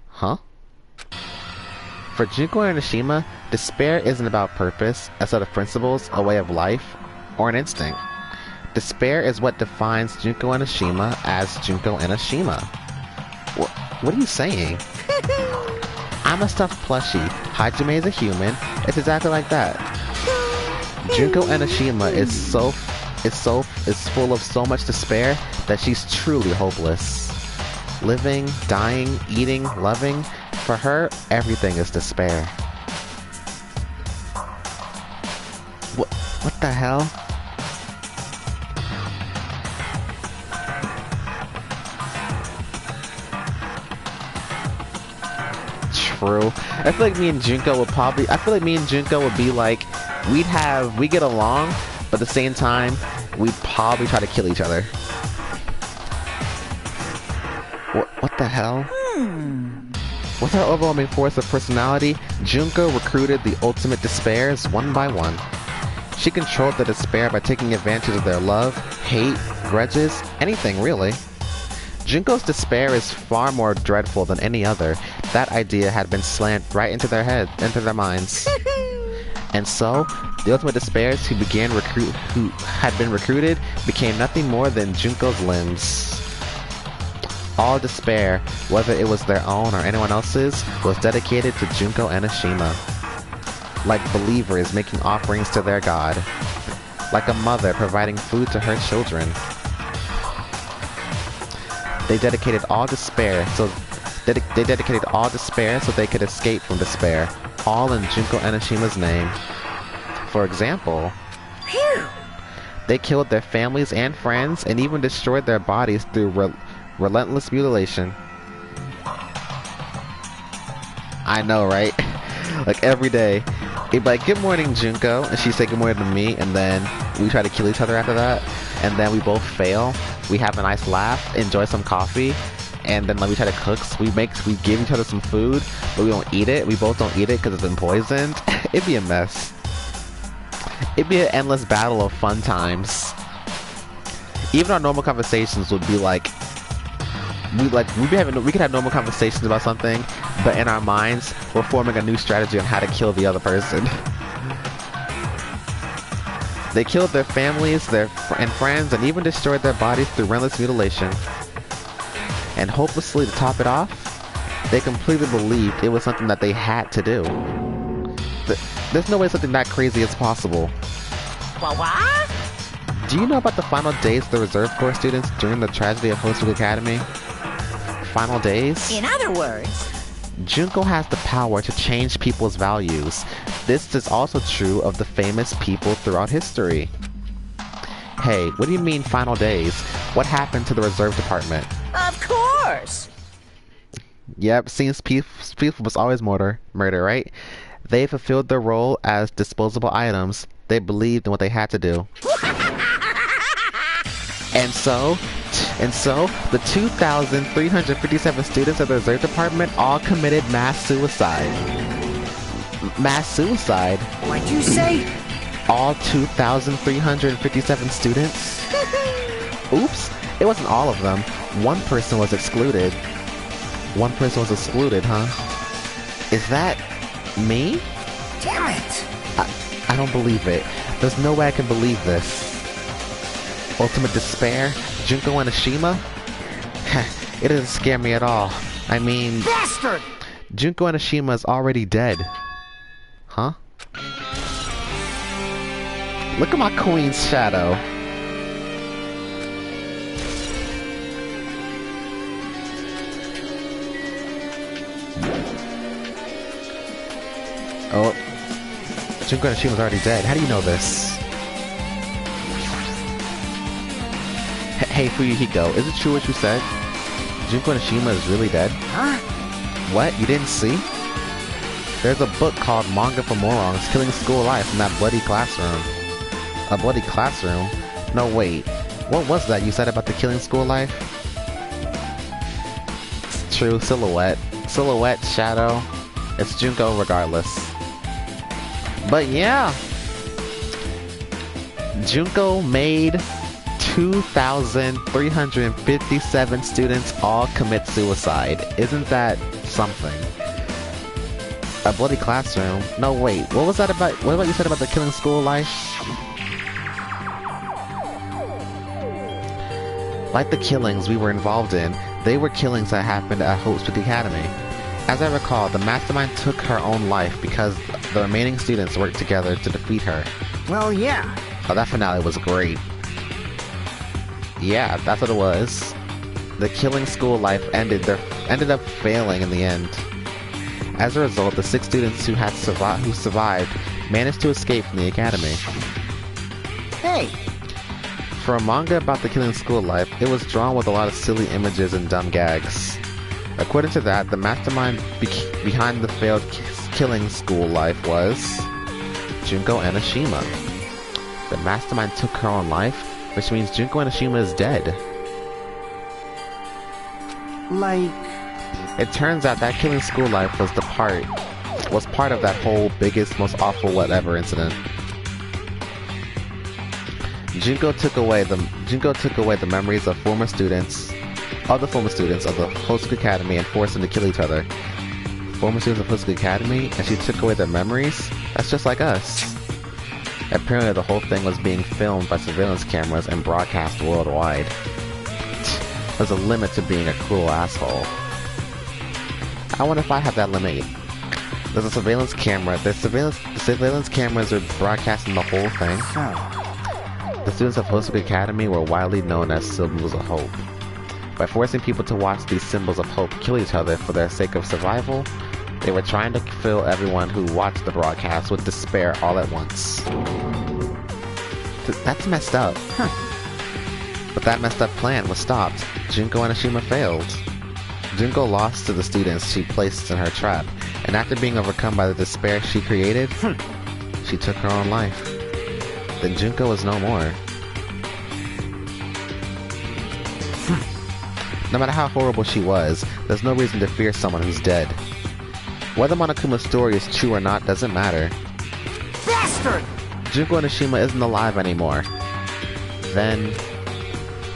Huh? For Junko Enoshima, despair isn't about purpose, a set of principles, a way of life, or an instinct. Despair is what defines Junko Enoshima as Junko Enoshima. What are you saying? I'm a stuffed plushie. Hajime is a human. It's exactly like that. Junko Enoshima is full of so much despair that she's truly hopeless. Living, dying, eating, loving, for her, everything is despair. What the hell? True. I feel like me and Junko would be like, we get along, but at the same time, we'd probably try to kill each other. What the hell? With her overwhelming force of personality, Junko recruited the ultimate despairs one by one. She controlled the despair by taking advantage of their love, hate, grudges, anything really. Junko's despair is far more dreadful than any other. That idea had been slammed right into their minds. And so, the ultimate despairs who had been recruited became nothing more than Junko's limbs. All despair, whether it was their own or anyone else's, was dedicated to Junko Enoshima. Like believers making offerings to their god. Like a mother providing food to her children. They dedicated all despair so they could escape from despair, all in Junko Enoshima's name. For example, they killed their families and friends and even destroyed their bodies through relentless mutilation. I know, right? Like every day, it'd be like, "Good morning, Junko," and she'd say good morning to me, and then we try to kill each other after that, and then we both fail. We have a nice laugh, enjoy some coffee, and then we try to cook. So we give each other some food, but we don't eat it. We both don't eat it because it's been poisoned. It'd be a mess. It'd be an endless battle of fun times. Even our normal conversations would be like, we could have normal conversations about something, but in our minds, we're forming a new strategy on how to kill the other person. They killed their families, and friends, and even destroyed their bodies through relentless mutilation. And hopelessly, to top it off, they completely believed it was something that they had to do. There's no way something that crazy is possible. What? Do you know about the final days of the Reserve Corps students during the tragedy of Holistic Academy? Final days? In other words, Junko has the power to change people's values. This is also true of the famous people throughout history. Hey, what do you mean final days? What happened to the Reserve Department? of course. Yep, seems people was always murder, right? They fulfilled their role as disposable items, They believed in what they had to do. And so, the 2,357 students of the reserve department all committed mass suicide. Mass suicide? What'd you say? All 2,357 students? Oops, it wasn't all of them. One person was excluded. One person was excluded, huh? Is that me? Damn it! I don't believe it. There's no way I can believe this. Ultimate despair? Junko Enoshima? It doesn't scare me at all. I mean... Bastard! Junko Enoshima is already dead. Huh? Look at my queen's shadow. Oh. Junko Enoshima's already dead. How do you know this? Hey, Fuyuhiko, is it true what you said? Junko Enoshima is really dead? Huh? What? You didn't see? There's a book called Manga for Morons, Killing School Life in that bloody classroom. A bloody classroom? No, wait. What was that you said about the Killing School Life? True, silhouette. Silhouette, shadow. It's Junko regardless. But yeah. Junko made 2,357 students all commit suicide. Isn't that something? A bloody classroom? No, wait. What was that about? What about you said about the Killing School Life? Like the killings we were involved in, they were killings that happened at Hope's Peak Academy. As I recall, the mastermind took her own life because the remaining students worked together to defeat her. Well, yeah. Oh, that finale was great. Yeah, that's what it was. The Killing School Life ended up failing in the end. As a result, the 6 students who survived managed to escape from the academy. Hey! For a manga about the Killing School Life, it was drawn with a lot of silly images and dumb gags. According to that, the mastermind behind the failed Killing School Life was Junko Enoshima. The mastermind took her own life, which means Junko Enoshima is dead. Like... It turns out that Killing School Life was part of that whole biggest, most awful whatever incident. Junko took away the memories of the former students of the Hosuku Academy and forced them to kill each other. Former students of Hosuku Academy, and she took away their memories? That's just like us. Apparently the whole thing was being filmed by surveillance cameras and broadcast worldwide. There's a limit to being a cruel asshole. I wonder if I have that limit. There's a surveillance camera. The surveillance cameras are broadcasting the whole thing. The students of Hosuku Academy were widely known as symbols of hope. By forcing people to watch these symbols of hope kill each other for their sake of survival, they were trying to fill everyone who watched the broadcast with despair all at once. That's messed up. But that messed up plan was stopped. Junko Enoshima failed. Junko lost to the students she placed in her trap, and after being overcome by the despair she created, she took her own life. Then Junko is no more. No matter how horrible she was, there's no reason to fear someone who's dead. Whether Monokuma's story is true or not doesn't matter. Bastard! Junko Enoshima isn't alive anymore. Then,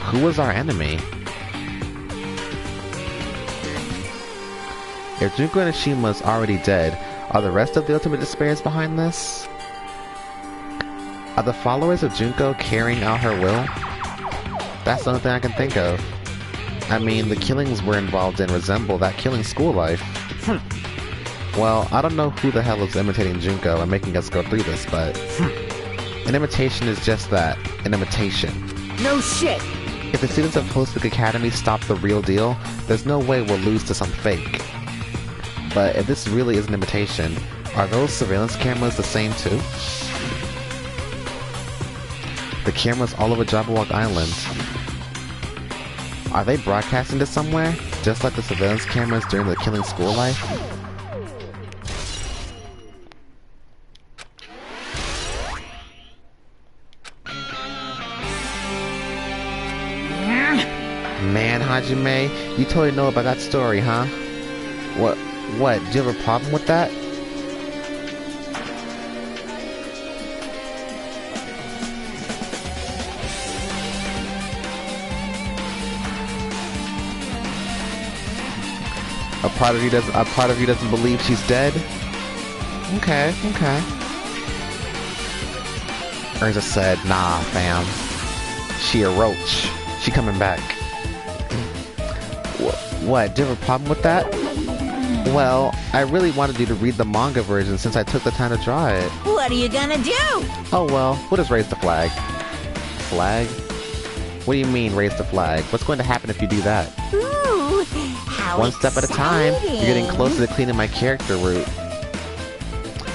who was our enemy? If Junko Enoshima is already dead, are the rest of the Ultimate Despairs behind this? Are the followers of Junko carrying out her will? That's the only thing I can think of. I mean, the killings we're involved in resemble that Killing School Life. Well, I don't know who the hell is imitating Junko and making us go through this, but... an imitation is just that, an imitation. No shit! If the students of Hosuku Academy stop the real deal, there's no way we'll lose to some fake. But if this really is an imitation, are those surveillance cameras the same too? The cameras all over Jabberwock Island. Are they broadcasting to somewhere? Just like the surveillance cameras during the Killing School Life? Man, Hajime, you totally know about that story, huh? What? Do you have a problem with that? A part of you doesn't believe she's dead? Okay. Urza said, nah, fam. She a roach. She coming back. What? Do you have a problem with that? Well, I really wanted you to read the manga version since I took the time to draw it. What are you gonna do? Oh well, we'll just raise the flag. Flag? What do you mean, raise the flag? What's going to happen if you do that? Ooh, how One step at a time. exciting. You're getting closer to cleaning my character route.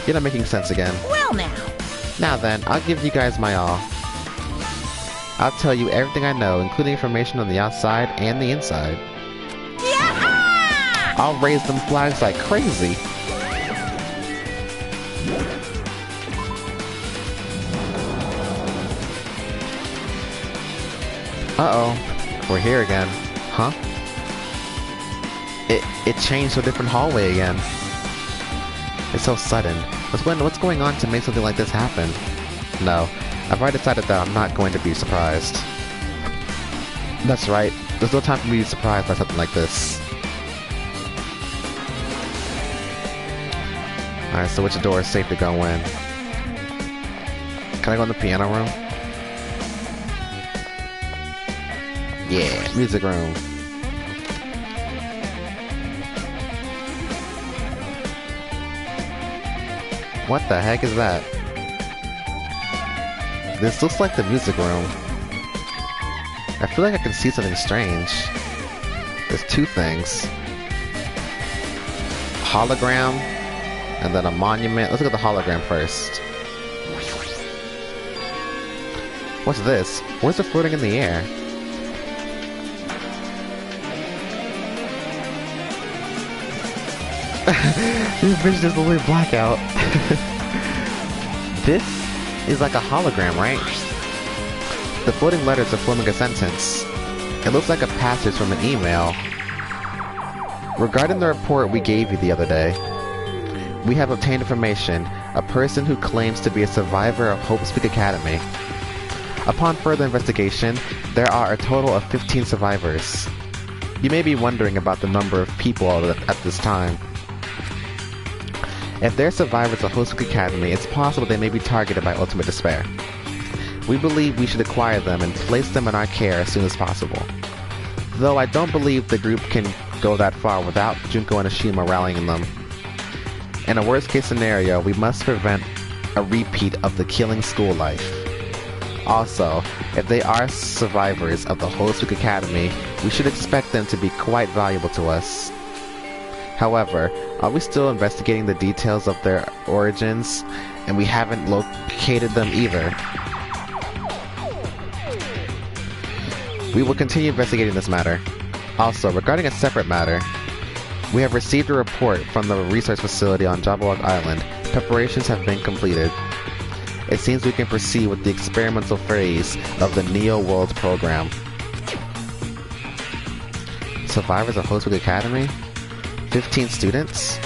You're not making sense again. Well now. Now then, I'll give you guys my all. I'll tell you everything I know, including information on the outside and the inside. Yeah! I'll raise them flags like crazy. Uh-oh. We're here again. Huh? It changed to a different hallway again. It's so sudden. What's going on to make something like this happen? No. I've already decided that I'm not going to be surprised. That's right. There's no time for me to be surprised by something like this. Alright, so which door is safe to go in? Can I go in the piano room? Yeah, music room. What the heck is that? This looks like the music room. I feel like I can see something strange. There's two things. Hologram, and then a monument. Let's look at the hologram first. What's this? Where's it floating in the air? This bitch just literally blackout. This is like a hologram, right? The floating letters are forming a sentence. It looks like a passage from an email. Regarding the report we gave you the other day, we have obtained information. A person who claims to be a survivor of Hope Speak Academy. Upon further investigation, there are a total of 15 survivors. You may be wondering about the number of people at this time. If they're survivors of Hope Speak Academy, it's possible they may be targeted by ultimate despair. We believe we should acquire them and place them in our care as soon as possible. Though I don't believe the group can go that far without Junko and Ashima rallying them. In a worst case scenario, we must prevent a repeat of the killing school life. Also, if they are survivors of the Hope Speak Academy, we should expect them to be quite valuable to us. However, are we still investigating the details of their origins, and we haven't located them either? We will continue investigating this matter. Also, regarding a separate matter, we have received a report from the research facility on Jabberwock Island. Preparations have been completed. It seems we can proceed with the experimental phase of the Neo World program. Survivors of Hope Speak Academy? 15 students?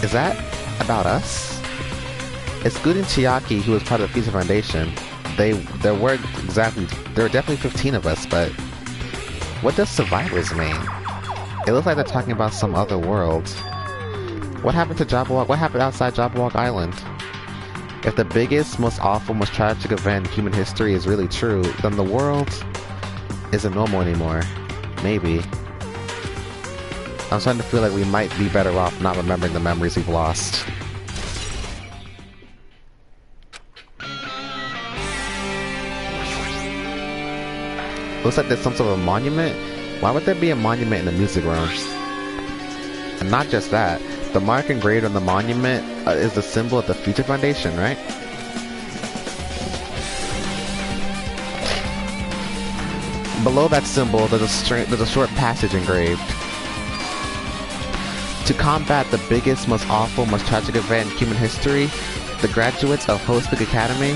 Is that about us? Excluding Chiaki, who was part of the Future Foundation, there were definitely 15 of us, but what does survivors mean? It looks like they're talking about some other world. What happened to Jabberwock? What happened outside Jabberwock Island? If the biggest, most awful, most tragic event in human history is really true, then the world isn't normal anymore. Maybe. I'm starting to feel like we might be better off not remembering the memories we've lost. Looks like there's some sort of a monument. Why would there be a monument in the music room? And not just that, the mark engraved on the monument is the symbol of the Future Foundation, right? Below that symbol, there's a short passage engraved. To combat the biggest, most awful, most tragic event in human history, the graduates of Hope Speak Academy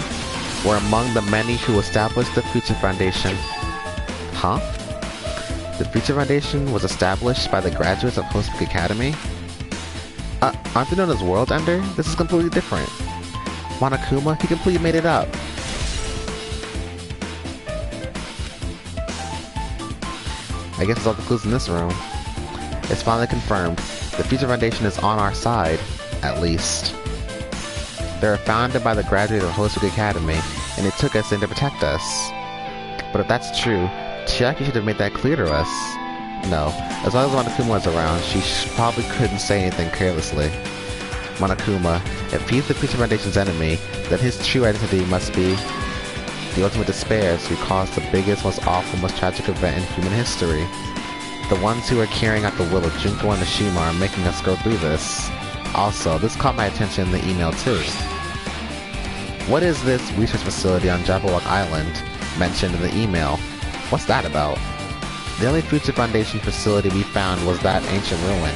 were among the many who established the Future Foundation. Huh? The Future Foundation was established by the graduates of Host Peak Academy? Aren't they known as World Ender? This is completely different. Monokuma, he completely made it up. I guess it's all the clues in this room. It's finally confirmed. The Future Foundation is on our side, at least. They were founded by the graduates of Host Peak Academy, and they took us in to protect us. But if that's true, Chiaki should have made that clear to us. No, as long as Monokuma was around, she probably couldn't say anything carelessly. Monokuma, if he's the Future Foundation's enemy, then his true identity must be the ultimate despairs who caused the biggest, most awful, most tragic event in human history. The ones who are carrying out the will of Junko and Nishima are making us go through this. Also, this caught my attention in the email too. What is this research facility on Jabberwock Island mentioned in the email? What's that about? The only Future Foundation facility we found was that ancient ruin.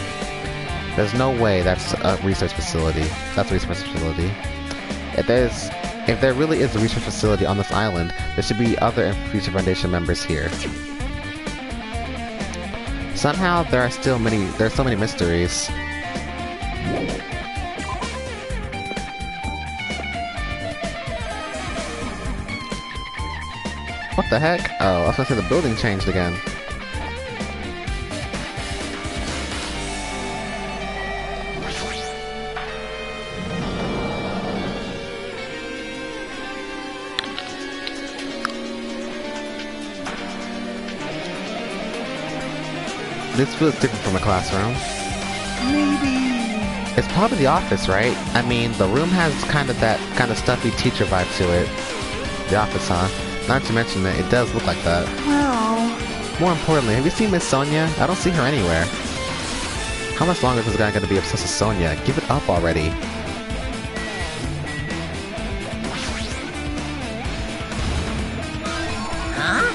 There's no way that's a research facility. That's a research facility. If there really is a research facility on this island, there should be other Future Foundation members here. Somehow there are so many mysteries. What the heck? Oh, I was gonna say the building changed again. This feels different from a classroom. Maybe. It's probably the office, right? I mean, the room has kind of that stuffy teacher vibe to it. The office, huh? Not to mention that it does look like that. Well... More importantly, have you seen Miss Sonia? I don't see her anywhere. How much longer is this guy gonna be obsessed with Sonia? Give it up already. Huh?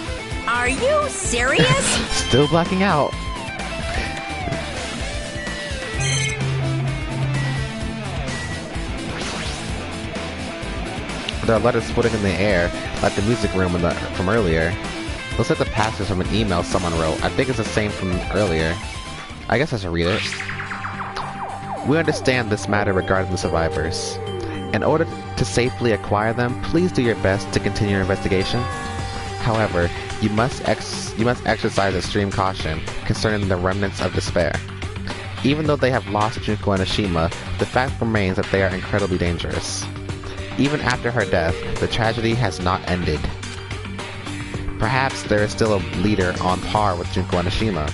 Are you serious? Still blacking out. There are letters floating in the air, like the music room from earlier. Looks like the passage from an email someone wrote. I think it's the same from earlier. I guess I should read it. We understand this matter regarding the survivors. In order to safely acquire them, please do your best to continue your investigation. However, you must exercise extreme caution concerning the remnants of despair. Even though they have lost Junko and Ashima, the fact remains that they are incredibly dangerous. Even after her death, the tragedy has not ended. Perhaps there is still a leader on par with Junko and Ashima.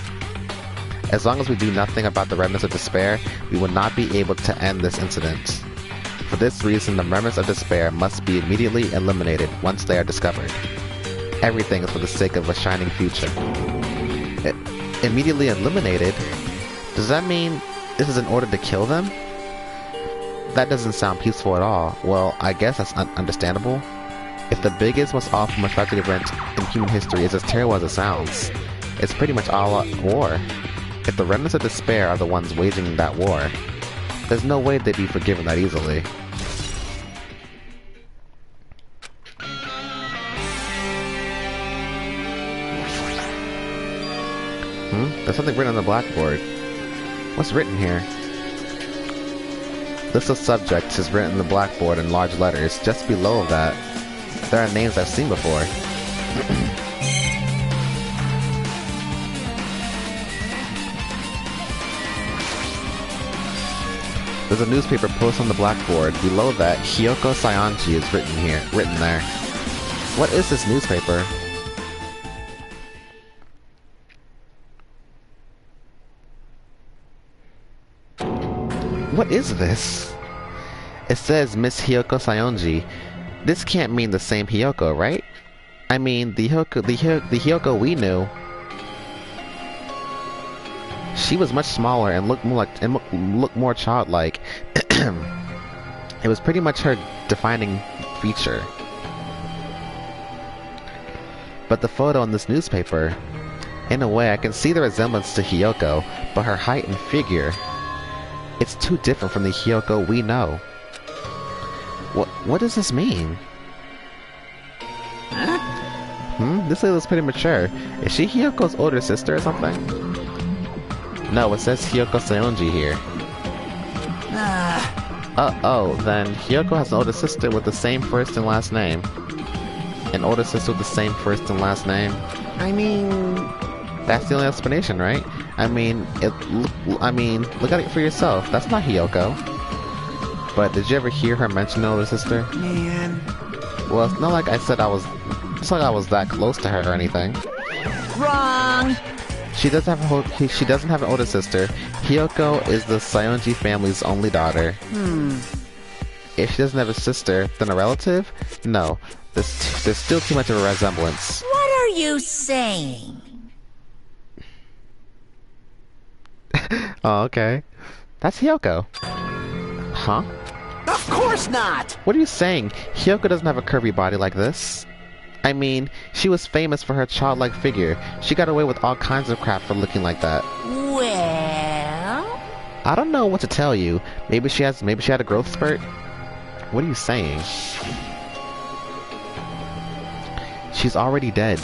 As long as we do nothing about the remnants of despair, we will not be able to end this incident. For this reason, the remnants of despair must be immediately eliminated once they are discovered. Everything is for the sake of a shining future. Immediately eliminated? Does that mean this is in order to kill them? That doesn't sound peaceful at all. Well, I guess that's understandable. If the biggest, most awful, most tragic event in human history is as terrible as it sounds, it's pretty much all out war. If the remnants of despair are the ones waging that war, there's no way they'd be forgiven that easily. There's something written on the blackboard. What's written here? List of subjects is written on the blackboard in large letters. Just below that, there are names I've seen before. There's a newspaper post on the blackboard. Below that, Hyoko Saionji is written there. What is this newspaper? What is this? It says Miss Hyoko Saionji. This can't mean the same Hyoko, right? I mean, the Hyoko we knew. She was much smaller and looked more childlike. It was pretty much her defining feature. But the photo in this newspaper, in a way, I can see the resemblance to Hyoko, but her height and figure, it's too different from the Hyoko we know. What does this mean? This lady looks pretty mature. Is she Hyoko's older sister or something? No, it says Hyoko Seonji here. Oh, then Hyoko has an older sister with the same first and last name. An older sister with the same first and last name. I mean... That's the only explanation, right? I mean, look at it for yourself. That's not Hyoko. But did you ever hear her mention an older sister? Man... Well, it's not like I said it's not like I was that close to her or anything. Wrong. She doesn't have an older sister. Hyoko is the Seonji family's only daughter. If she doesn't have a sister, then a relative? No. There's still too much of a resemblance. What are you saying? Oh, okay. That's Hyoko. Huh? Of course not! What are you saying? Hyoko doesn't have a curvy body like this. I mean, she was famous for her childlike figure. She got away with all kinds of crap for looking like that. Well... I don't know what to tell you. Maybe she had a growth spurt? What are you saying? She's already dead.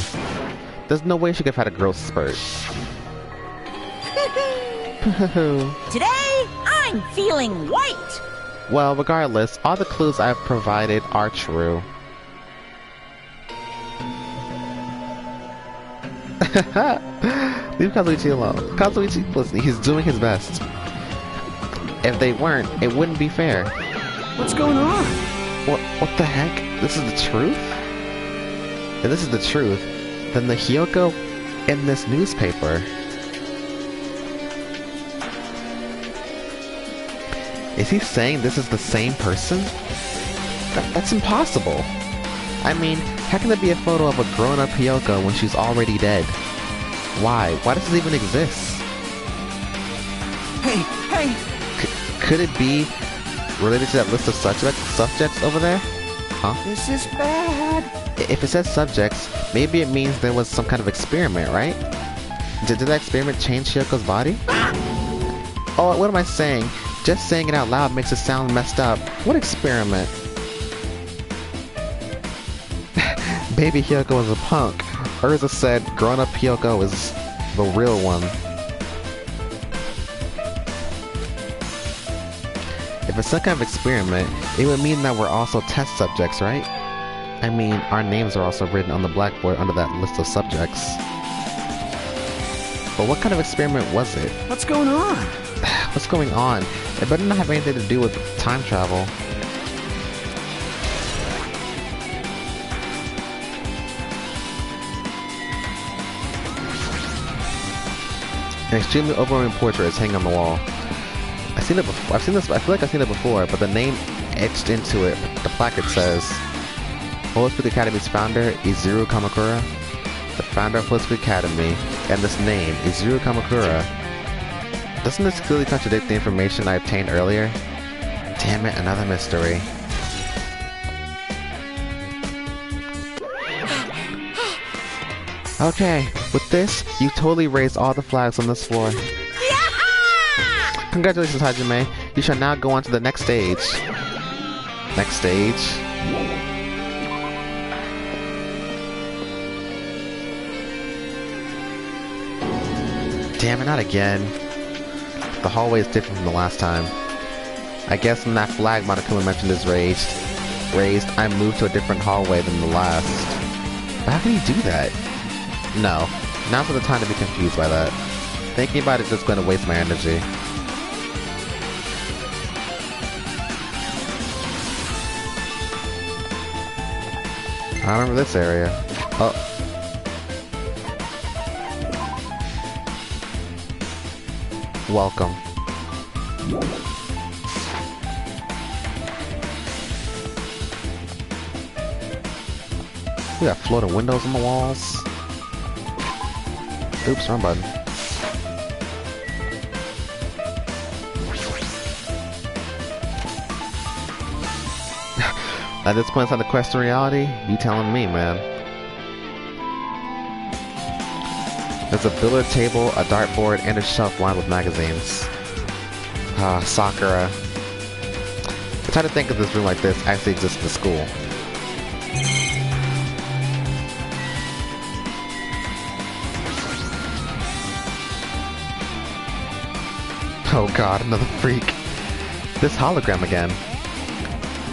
There's no way she could have had a growth spurt. Today, I'm feeling white! Well, regardless, all the clues I've provided are true. Leave Kazuichi alone. Kazuichi, listen, he's doing his best. If they weren't, it wouldn't be fair. What's going on? What the heck? This is the truth? If this is the truth, then the Hyoko in this newspaper... Is he saying this is the same person? That's impossible. I mean, how can there be a photo of a grown-up Hyoko when she's already dead? Why? Why does this even exist? Hey! Could it be related to that list of subjects over there? Huh? This is bad! If it says subjects, maybe it means there was some kind of experiment, right? Did that experiment change Hyoko's body? Oh, what am I saying? Just saying it out loud makes it sound messed up. What experiment? Baby Hyoko is a punk. Urza said grown-up Hyoko is the real one. If it's some kind of experiment, it would mean that we're also test subjects, right? I mean, our names are also written on the blackboard under that list of subjects. But what kind of experiment was it? What's going on? What's going on? It better not have anything to do with time travel. An extremely overwhelming portrait is hanging on the wall. I've seen it before. I feel like I've seen it before, but the name etched into it, the placard says, Holy Speak Academy's founder, Izuru Kamakura. The founder of Holy Speak Academy, and this name, Izuru Kamakura. Doesn't this clearly contradict the information I obtained earlier? Damn it, another mystery. Okay, with this, you totally raised all the flags on this floor. Congratulations, Hajime. You shall now go on to the next stage. Next stage? Damn it, not again. The hallway is different from the last time. I guess when that flag Monokuma mentioned is raised, I moved to a different hallway than the last. But how can he do that? No, now's not the time to be confused by that. Thinking about it is just going to waste my energy. I remember this area. Oh. Welcome. We got floating windows on the walls. Oops, wrong button. At this point, it's on the quest to reality. You telling me, man. There's a billiard table, a dartboard, and a shelf lined with magazines. Sakura. It's hard to think of this room like this actually exists in the school. Oh god, another freak. This hologram again.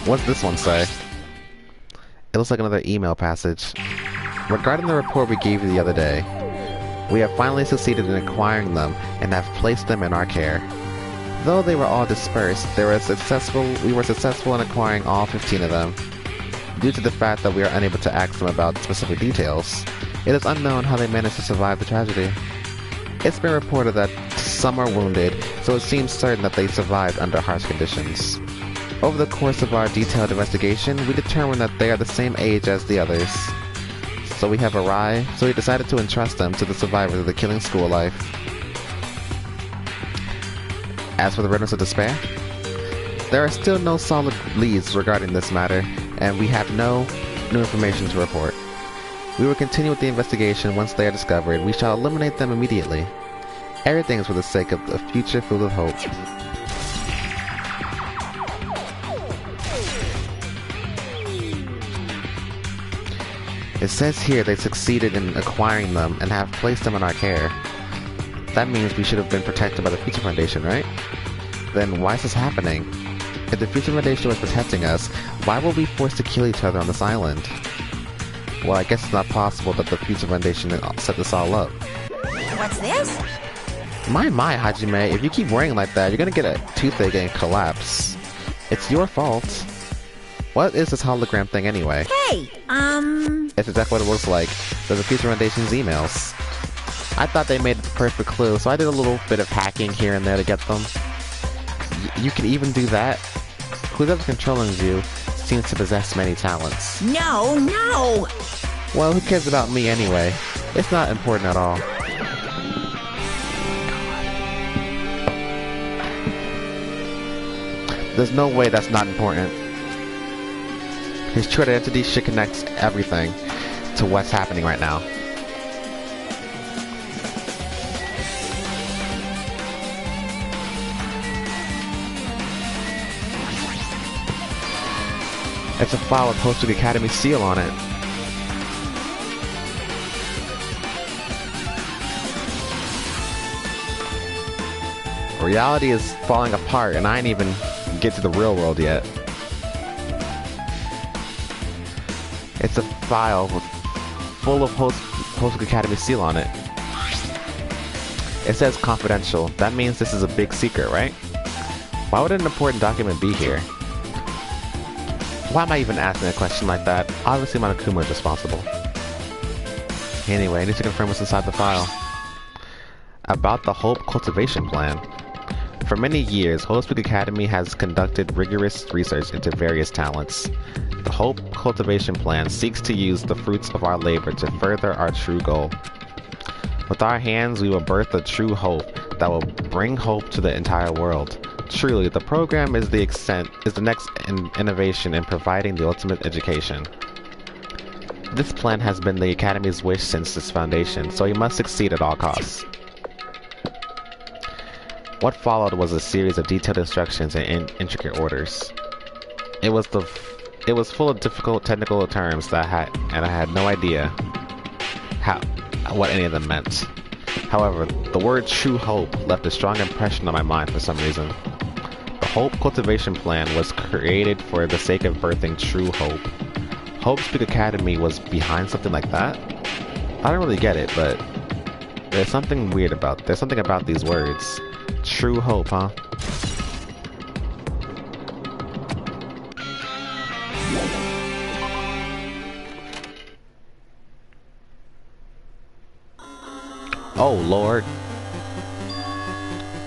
What's this one say? It looks like another email passage. Regarding the report we gave you the other day, we have finally succeeded in acquiring them and have placed them in our care. Though they were all dispersed, we were successful in acquiring all 15 of them. Due to the fact that we are unable to ask them about specific details, it is unknown how they managed to survive the tragedy. It's been reported that some are wounded, so it seems certain that they survived under harsh conditions. Over the course of our detailed investigation, we determined that they are the same age as the others. So we decided to entrust them to the survivors of the killing school life. As for the Riddles of Despair, there are still no solid leads regarding this matter, and we have no new information to report. We will continue with the investigation once they are discovered. We shall eliminate them immediately. Everything is for the sake of a future full of hope. It says here they succeeded in acquiring them and have placed them in our care. That means we should have been protected by the Future Foundation, right? Then why is this happening? If the Future Foundation was protecting us, why were we forced to kill each other on this island? Well, I guess it's not possible that the Future Foundation set this all up. What's this? My, Hajime, if you keep worrying like that, you're gonna get a toothache and collapse. It's your fault. What is this hologram thing anyway? Hey, It's exactly what it looks like. There's the Future Foundation's emails. I thought they made the perfect clue, so I did a little bit of hacking here and there to get them. You can even do that? Whoever controlling you seems to possess many talents. no. Well, who cares about me anyway? It's not important at all. There's no way that's not important. His true identity should connect everything to what's happening right now. It's a file with Hosted Academy seal on it. Reality is falling apart and I ain't even get to the real world yet. It's a file full of Hosted Academy seal on it. It says confidential. That means this is a big secret, right? Why would an important document be here? Why am I even asking a question like that? Obviously Monokuma is responsible. Anyway, I need to confirm what's inside the file. About the Hope Cultivation Plan. For many years, Hope Academy has conducted rigorous research into various talents. The Hope Cultivation Plan seeks to use the fruits of our labor to further our true goal. With our hands, we will birth a true hope that will bring hope to the entire world. Truly, the program is the next innovation in providing the ultimate education. This plan has been the Academy's wish since its foundation, so we must succeed at all costs. What followed was a series of detailed instructions and intricate orders. It was full of difficult technical terms that I had no idea what any of them meant. However, the word true hope left a strong impression on my mind for some reason. The Hope Cultivation Plan was created for the sake of birthing true hope. Hope Speak Academy was behind something like that? I don't really get it, but there's something about these words. True hope, huh? Oh, Lord.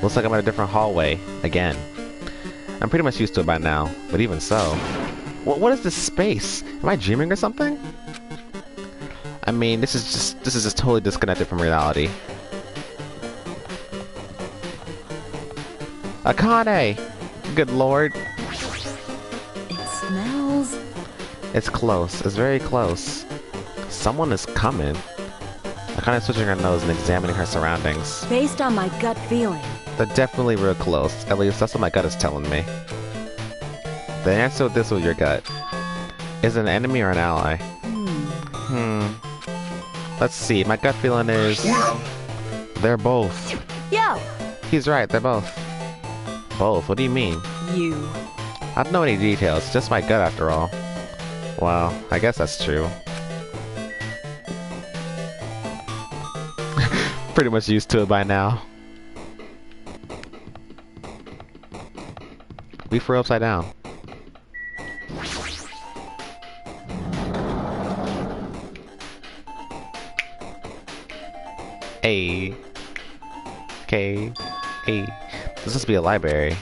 Looks like I'm at a different hallway again. I'm pretty much used to it by now, but even so. What is this space? Am I dreaming or something? I mean, this is just totally disconnected from reality. Akane! Good Lord. It smells... It's close. It's very close. Someone is coming. Akane's switching her nose and examining her surroundings. Based on my gut feeling. They're definitely real close. At least that's what my gut is telling me. The answer to this was your gut. Is it an enemy or an ally? Let's see. My gut feeling is... they're both. Yo! He's right. They're both. Both? What do you mean? You. I don't know any details, just my gut after all. Well, I guess that's true. Pretty much used to it by now. We threw upside down. A. K. A. This must be a library.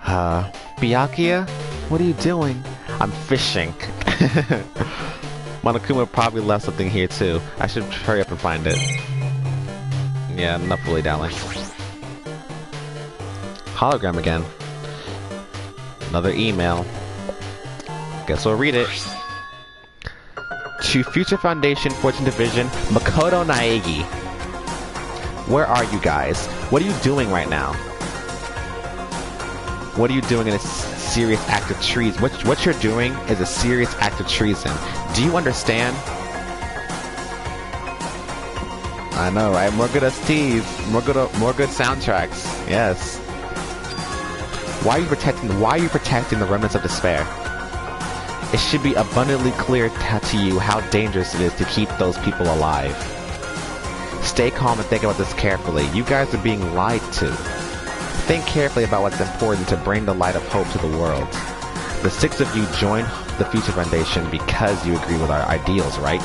Byakuya? What are you doing? I'm fishing. Monokuma probably left something here too. I should hurry up and find it. Yeah, not fully dallying. Hologram again. Another email. Guess we'll read it. To Future Foundation, Fortune Division, Makoto Naegi. Where are you guys? What are you doing right now? What are you doing in a serious act of treason? What you're doing is a serious act of treason. Do you understand? I know, right? More good STs, more good soundtracks. Yes. Why are you protecting the remnants of despair? It should be abundantly clear to you how dangerous it is to keep those people alive. Stay calm and think about this carefully. You guys are being lied to. Think carefully about what's important to bring the light of hope to the world. The 6 of you joined the Future Foundation because you agree with our ideals, right?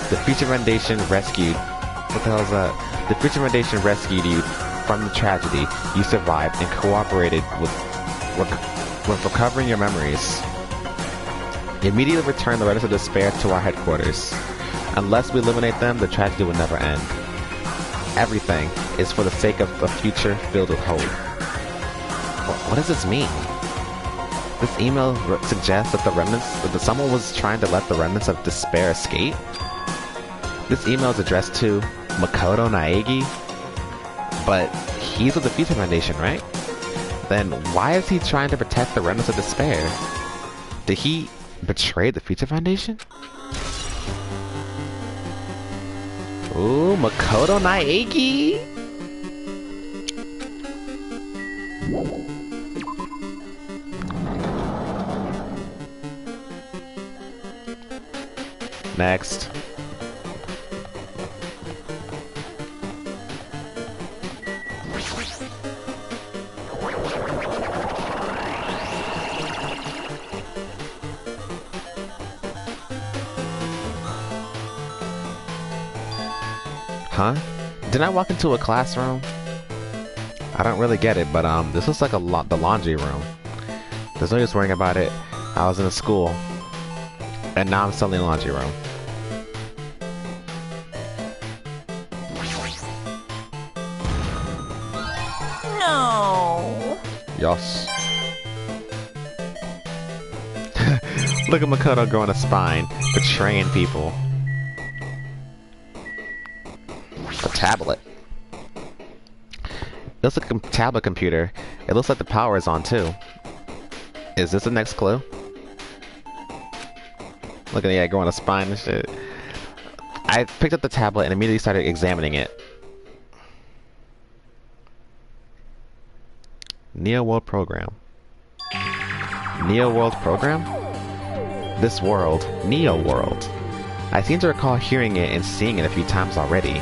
The Future Foundation rescued... What the hell is that? The Future Foundation rescued you from the tragedy. You survived and cooperated with recovering your memories. Immediately return the remnants of despair to our headquarters. Unless we eliminate them, the tragedy will never end. Everything is for the sake of a future filled with hope. What does this mean? This email suggests that someone was trying to let the remnants of despair escape? This email is addressed to Makoto Naegi, but he's with the Future Foundation, right? Then why is he trying to protect the remnants of despair? Did he betray the Future Foundation? Ooh, Makoto Naegi! Next. Huh? Didn't I walk into a classroom? I don't really get it, but this looks like the laundry room. There's no use worrying about it. I was in a school, and now I'm suddenly in a laundry room. No. Yes. Look at Makoto growing a spine, betraying people. A tablet. It looks like a tablet computer. It looks like the power is on too. Is this the next clue? Look at it, growing a spine and shit. I picked up the tablet and immediately started examining it. Neo World Program. Neo World Program? This world, Neo World. I seem to recall hearing it and seeing it a few times already.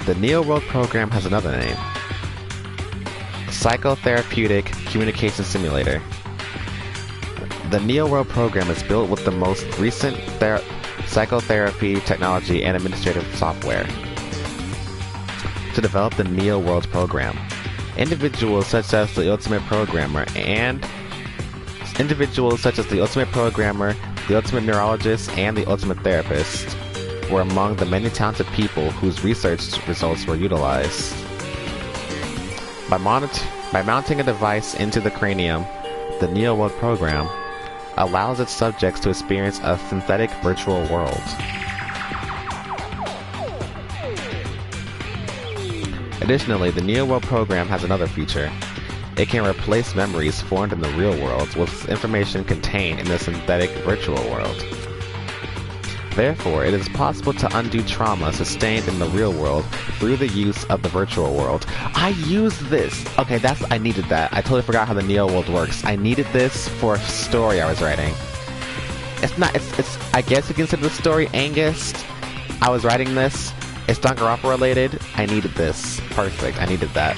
The Neo World Program has another name. Psychotherapeutic Communication Simulator. The Neo World Program is built with the most recent psychotherapy technology and administrative software to develop the Neo World Program. Individuals such as the Ultimate Programmer, the Ultimate Neurologist, and the Ultimate Therapist were among the many talented people whose research results were utilized. By mounting a device into the cranium, the Neo World Program allows its subjects to experience a synthetic virtual world. Additionally, the Neo World Program has another feature. It can replace memories formed in the real world with information contained in the synthetic virtual world. Therefore, it is possible to undo trauma sustained in the real world through the use of the virtual world. I used this! Okay, I needed that. I totally forgot how the Neo world works. I needed this for a story I was writing. I guess you consider the story Angus. I was writing this. It's Danganronpa related. I needed this. Perfect. I needed that.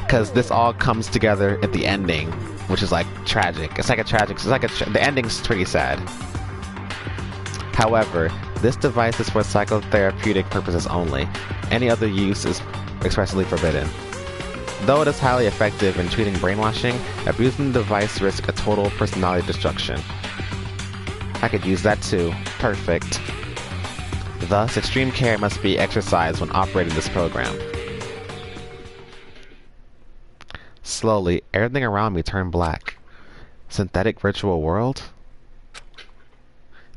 Because this all comes together at the ending, which is like tragic. The ending's pretty sad. However, this device is for psychotherapeutic purposes only. Any other use is expressly forbidden. Though it is highly effective in treating brainwashing, abusing the device risks a total personality destruction. I could use that too. Perfect. Thus, extreme care must be exercised when operating this program. Slowly, everything around me turned black. Synthetic virtual world?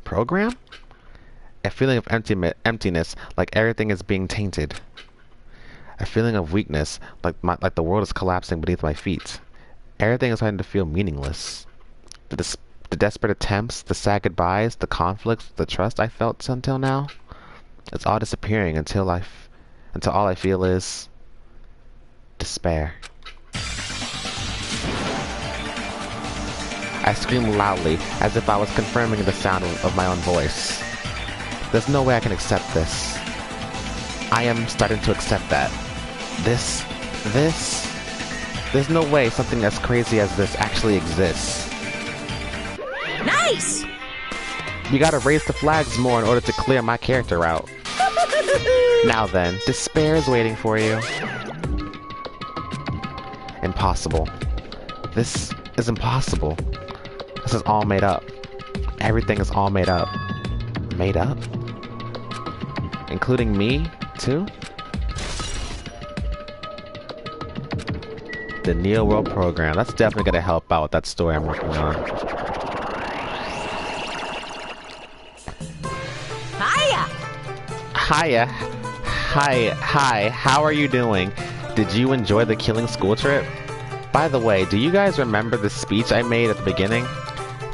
Program? A feeling of emptiness, like everything is being tainted. A feeling of weakness, like the world is collapsing beneath my feet. Everything is starting to feel meaningless. The desperate attempts, the sad goodbyes, the conflicts, the trust I felt until now, it's all disappearing until all I feel is despair. I screamed loudly, as if I was confirming the sound of my own voice. There's no way I can accept this. I am starting to accept that. There's no way something as crazy as this actually exists. Nice! You gotta raise the flags more in order to clear my character out. Now then, despair is waiting for you. Impossible. This is impossible. This is all made up. Everything is all made up. Made up? Including me, too? The Neo World program. That's definitely gonna help out with that story I'm working on. Hiya! Hiya. Hi. How are you doing? Did you enjoy the killing school trip? By the way, do you guys remember the speech I made at the beginning?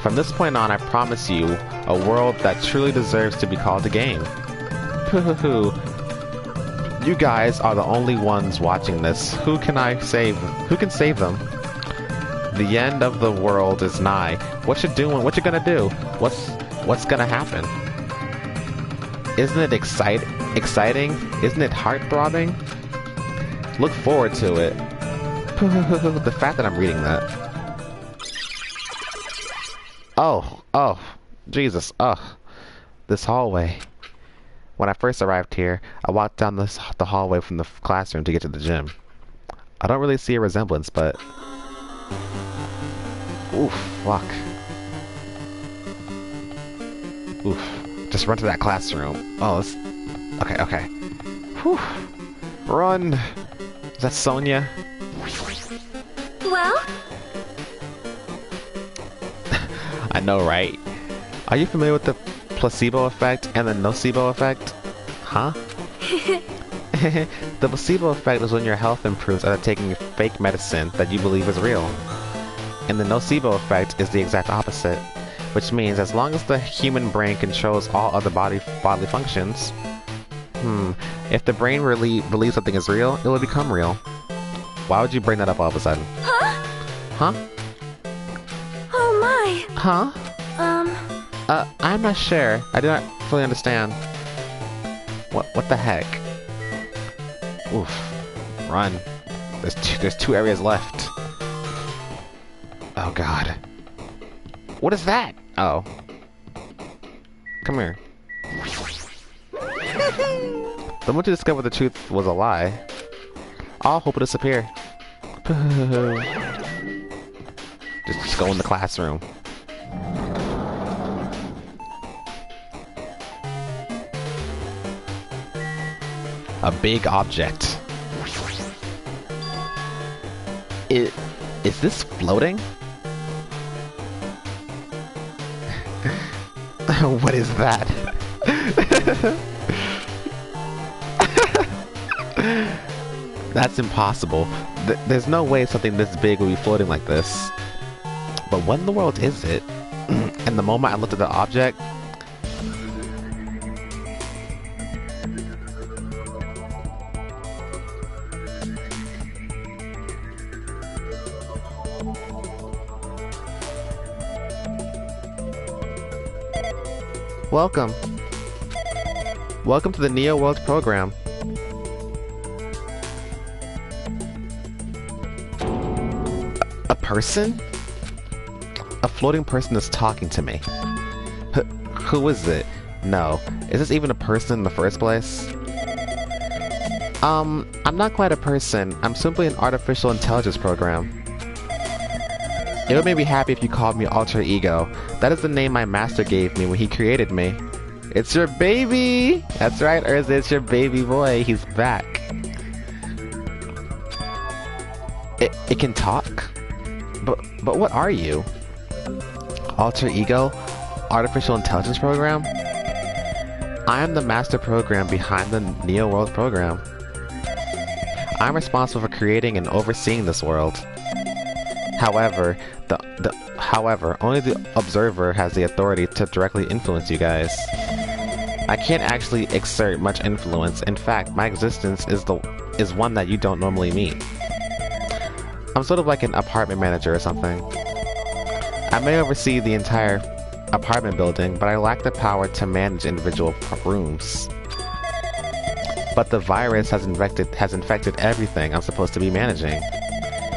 From this point on, I promise you a world that truly deserves to be called a game. You guys are the only ones watching this. Who can save them? The end of the world is nigh. What you doing? What you gonna do? What's gonna happen? Isn't it exciting? Isn't it heart-throbbing? Look forward to it. The fact that I'm reading that. Oh, Jesus, this hallway. When I first arrived here, I walked down the hallway from the classroom to get to the gym. I don't really see a resemblance, but... Oof, fuck. Oof, just run to that classroom. Oh, okay. Whew. Run! Is that Sonia? Well? I know, right? Are you familiar with the placebo effect and the nocebo effect? Huh? The placebo effect is when your health improves after taking fake medicine that you believe is real. And the nocebo effect is the exact opposite, which means as long as the human brain controls all other bodily functions, if the brain really believes something is real, it will become real. Why would you bring that up all of a sudden? Huh? Oh my. Huh? I'm not sure. I do not fully understand. What the heck? Oof. Run. There's two areas left. Oh god. What is that? Oh. Come here. The moment you discover the truth was a lie, all hope will disappear. Just go in the classroom. A big object. Is this floating? What is that? That's impossible. There's no way something this big would be floating like this. But what in the world is it? And the moment I looked at the object, welcome. Welcome to the Neo World program. A person? A floating person is talking to me. Who is it? No. Is this even a person in the first place? I'm not quite a person. I'm simply an artificial intelligence program. It would make me happy if you called me Alter Ego. That is the name my master gave me when he created me. It's your baby! That's right, Urza, it's your baby boy. He's back. It can talk? But what are you? Alter Ego? Artificial Intelligence Program? I am the master program behind the Neo World program. I'm responsible for creating and overseeing this world. However, only the observer has the authority to directly influence you guys. I can't actually exert much influence. In fact, my existence is one that you don't normally meet. I'm sort of like an apartment manager or something. I may oversee the entire apartment building, but I lack the power to manage individual rooms. But the virus has infected everything I'm supposed to be managing.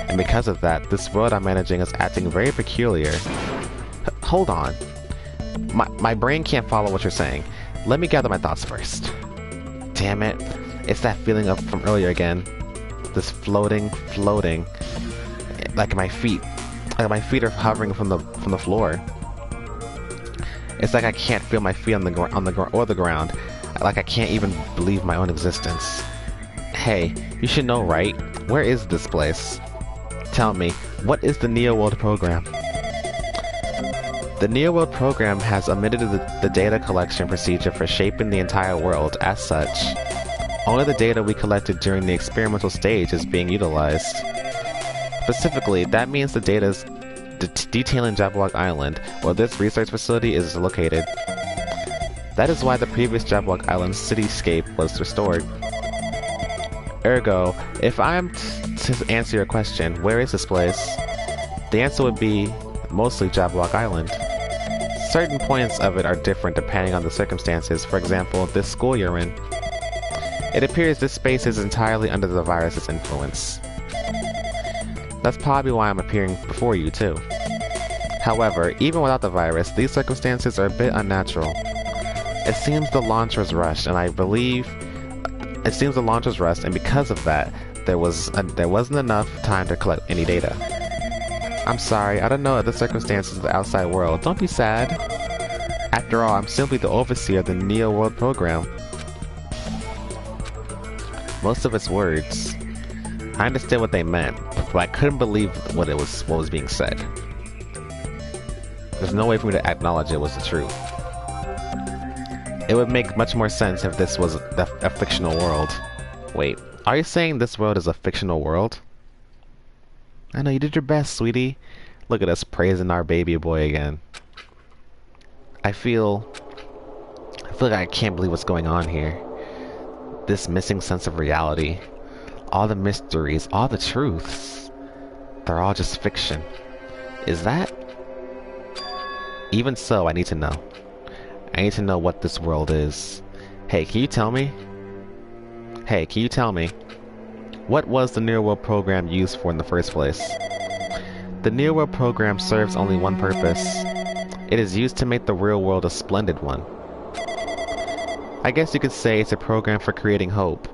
And because of that, this world I'm managing is acting very peculiar. Hold on. My brain can't follow what you're saying. Let me gather my thoughts first. Damn it. It's that feeling from earlier again. This floating. Like my feet. Like my feet are hovering from the floor. It's like I can't feel my feet on the ground. Like I can't even believe my own existence. Hey, you should know, right? Where is this place? Tell me, what is the Neo World program? The Neo World program has omitted the data collection procedure for shaping the entire world. As such, only the data we collected during the experimental stage is being utilized. Specifically, that means the data is detailing Jabberwock Island, where this research facility is located. That is why the previous Jabberwock Island cityscape was restored. Ergo, if I am to answer your question, where is this place? The answer would be mostly Jabberwock Island. Certain points of it are different depending on the circumstances. For example, this school you're in. It appears this space is entirely under the virus's influence. That's probably why I'm appearing before you too. However, even without the virus, these circumstances are a bit unnatural. It seems the launch was rushed, and because of that, there wasn't enough time to collect any data. I'm sorry, I don't know the circumstances of the outside world. Don't be sad. After all, I'm simply the overseer of the Neo World program. Most of its words, I understood what they meant, but I couldn't believe what was being said. There's no way for me to acknowledge it was the truth. It would make much more sense if this was a fictional world. Wait, are you saying this world is a fictional world? I know, you did your best, sweetie. Look at us praising our baby boy again. I feel like I can't believe what's going on here. This missing sense of reality. All the mysteries, all the truths. They're all just fiction. Is that? Even so, I need to know. I need to know what this world is. Hey, can you tell me? What was the Neo World program used for in the first place? The Neo World program serves only one purpose. It is used to make the real world a splendid one. I guess you could say it's a program for creating hope.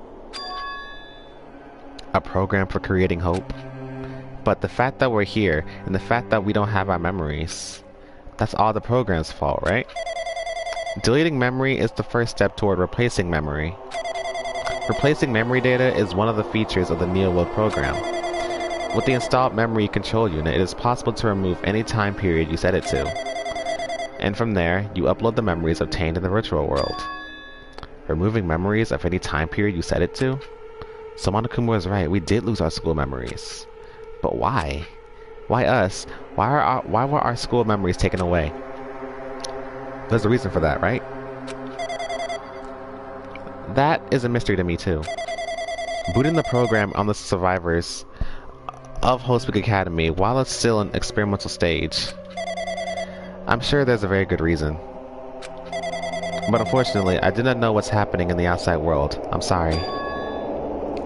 A program for creating hope? But the fact that we're here, and the fact that we don't have our memories, that's all the program's fault, right? Deleting memory is the first step toward replacing memory. Replacing memory data is one of the features of the Neo World program. With the installed memory control unit, it is possible to remove any time period you set it to. And from there, you upload the memories obtained in the virtual world. Removing memories of any time period you set it to? So Monokuma was right, we did lose our school memories. But why? Why us? Why were our school memories taken away? There's a reason for that, right? That is a mystery to me too. Booting the program on the survivors of Hope Speak Academy while it's still in experimental stage. I'm sure there's a very good reason. But unfortunately, I do not know what's happening in the outside world. I'm sorry.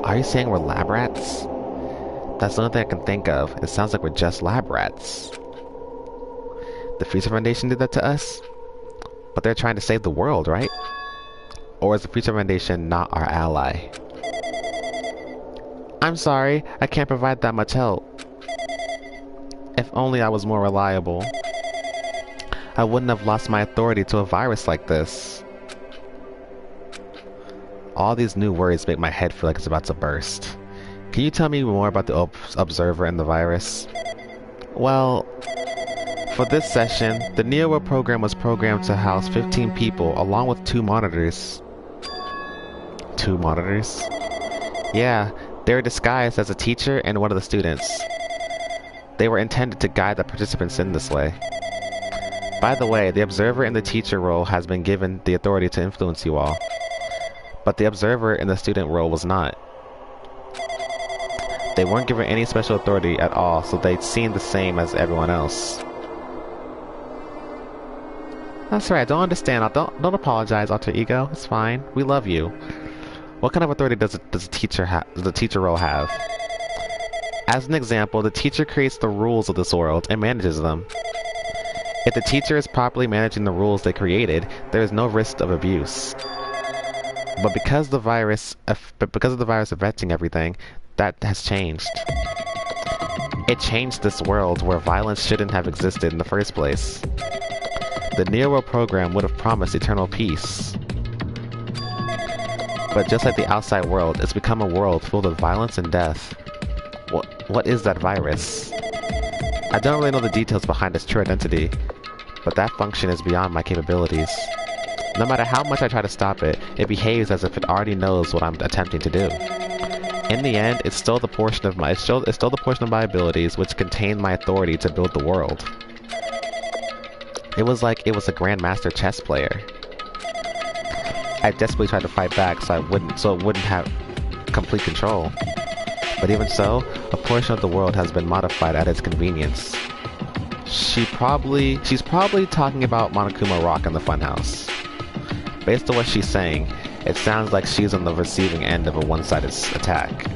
Are you saying we're lab rats? That's the only thing I can think of. It sounds like we're just lab rats. The Future Foundation did that to us? But they're trying to save the world, right? Or is the Future Foundation not our ally? I'm sorry, I can't provide that much help. If only I was more reliable. I wouldn't have lost my authority to a virus like this. All these new words make my head feel like it's about to burst. Can you tell me more about the Observer and the virus? Well, for this session, the Neo World program was programmed to house 15 people along with 2 monitors. 2 monitors? Yeah, they were disguised as a teacher and one of the students. They were intended to guide the participants in this way. By the way, the Observer in the teacher role has been given the authority to influence you all. But the Observer in the student role was not. They weren't given any special authority at all, so they seemed the same as everyone else. That's right, I don't understand. Don't apologize, Alter Ego. It's fine. We love you. What kind of authority does the teacher role have? As an example, the teacher creates the rules of this world and manages them. If the teacher is properly managing the rules they created, there is no risk of abuse. But because of the virus affecting everything, that has changed. It changed this world where violence shouldn't have existed in the first place. The Neo World program would have promised eternal peace. But just like the outside world, it's become a world filled with violence and death. What is that virus? I don't really know the details behind its true identity, but that function is beyond my capabilities. No matter how much I try to stop it, it behaves as if it already knows what I'm attempting to do. In the end, it's still the portion of my abilities which contain my authority to build the world. It was like it was a grandmaster chess player. I desperately tried to fight back so it wouldn't have complete control. But even so, a portion of the world has been modified at its convenience. She's probably talking about Monokuma Rock in the Funhouse. Based on what she's saying, it sounds like she's on the receiving end of a one-sided attack.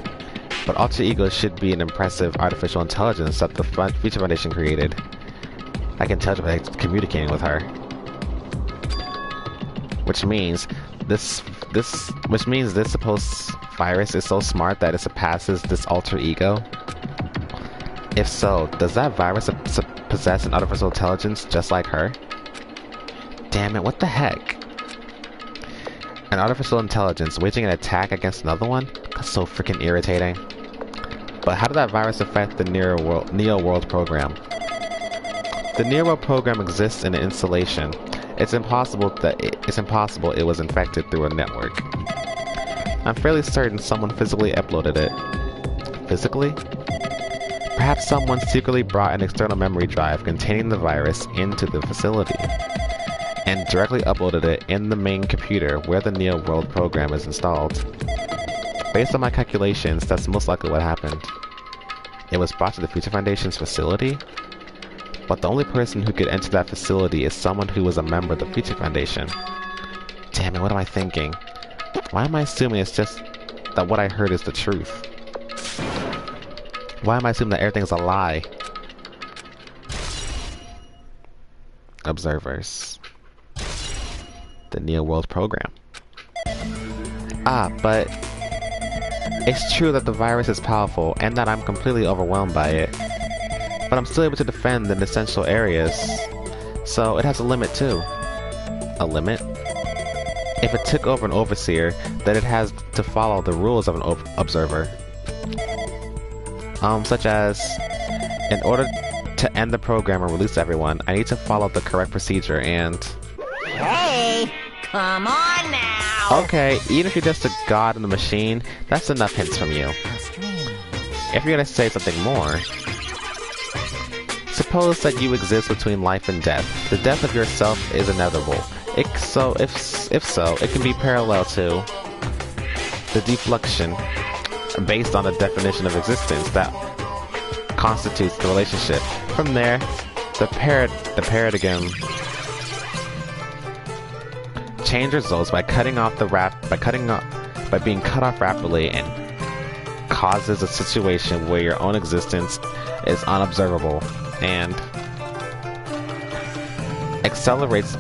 But Alter Ego should be an impressive artificial intelligence that the Future Foundation created. I can tell by communicating with her. Which means this supposed virus is so smart that it surpasses this Alter Ego. If so, does that virus possess an artificial intelligence just like her? Damn it, what the heck? An artificial intelligence waging an attack against another one? That's so freaking irritating. But how did that virus affect the Neo World program? The Neo World program exists in an installation. It's impossible it was infected through a network. I'm fairly certain someone physically uploaded it. Physically? Perhaps someone secretly brought an external memory drive containing the virus into the facility and directly uploaded it in the main computer where the Neo World program is installed. Based on my calculations, that's most likely what happened. It was brought to the Future Foundation's facility? But the only person who could enter that facility is someone who was a member of the Future Foundation. Damn it, what am I thinking? Why am I assuming it's just that what I heard is the truth? Why am I assuming that everything's a lie? Observers. The Neo World program. But it's true that the virus is powerful and that I'm completely overwhelmed by it. But I'm still able to defend in essential areas. So it has a limit too. A limit? If it took over an overseer, then it has to follow the rules of an observer. Such as, in order to end the program and release everyone, I need to follow the correct procedure and... Hey, come on now! Okay, even if you're just a god in the machine, that's enough hints from you. If you're gonna say something more... suppose that you exist between life and death. The death of yourself is inevitable. If so, it can be parallel to the deflection based on the definition of existence that constitutes the relationship. From there, the paradigm change results by being cut off rapidly and causes a situation where your own existence is unobservable and accelerates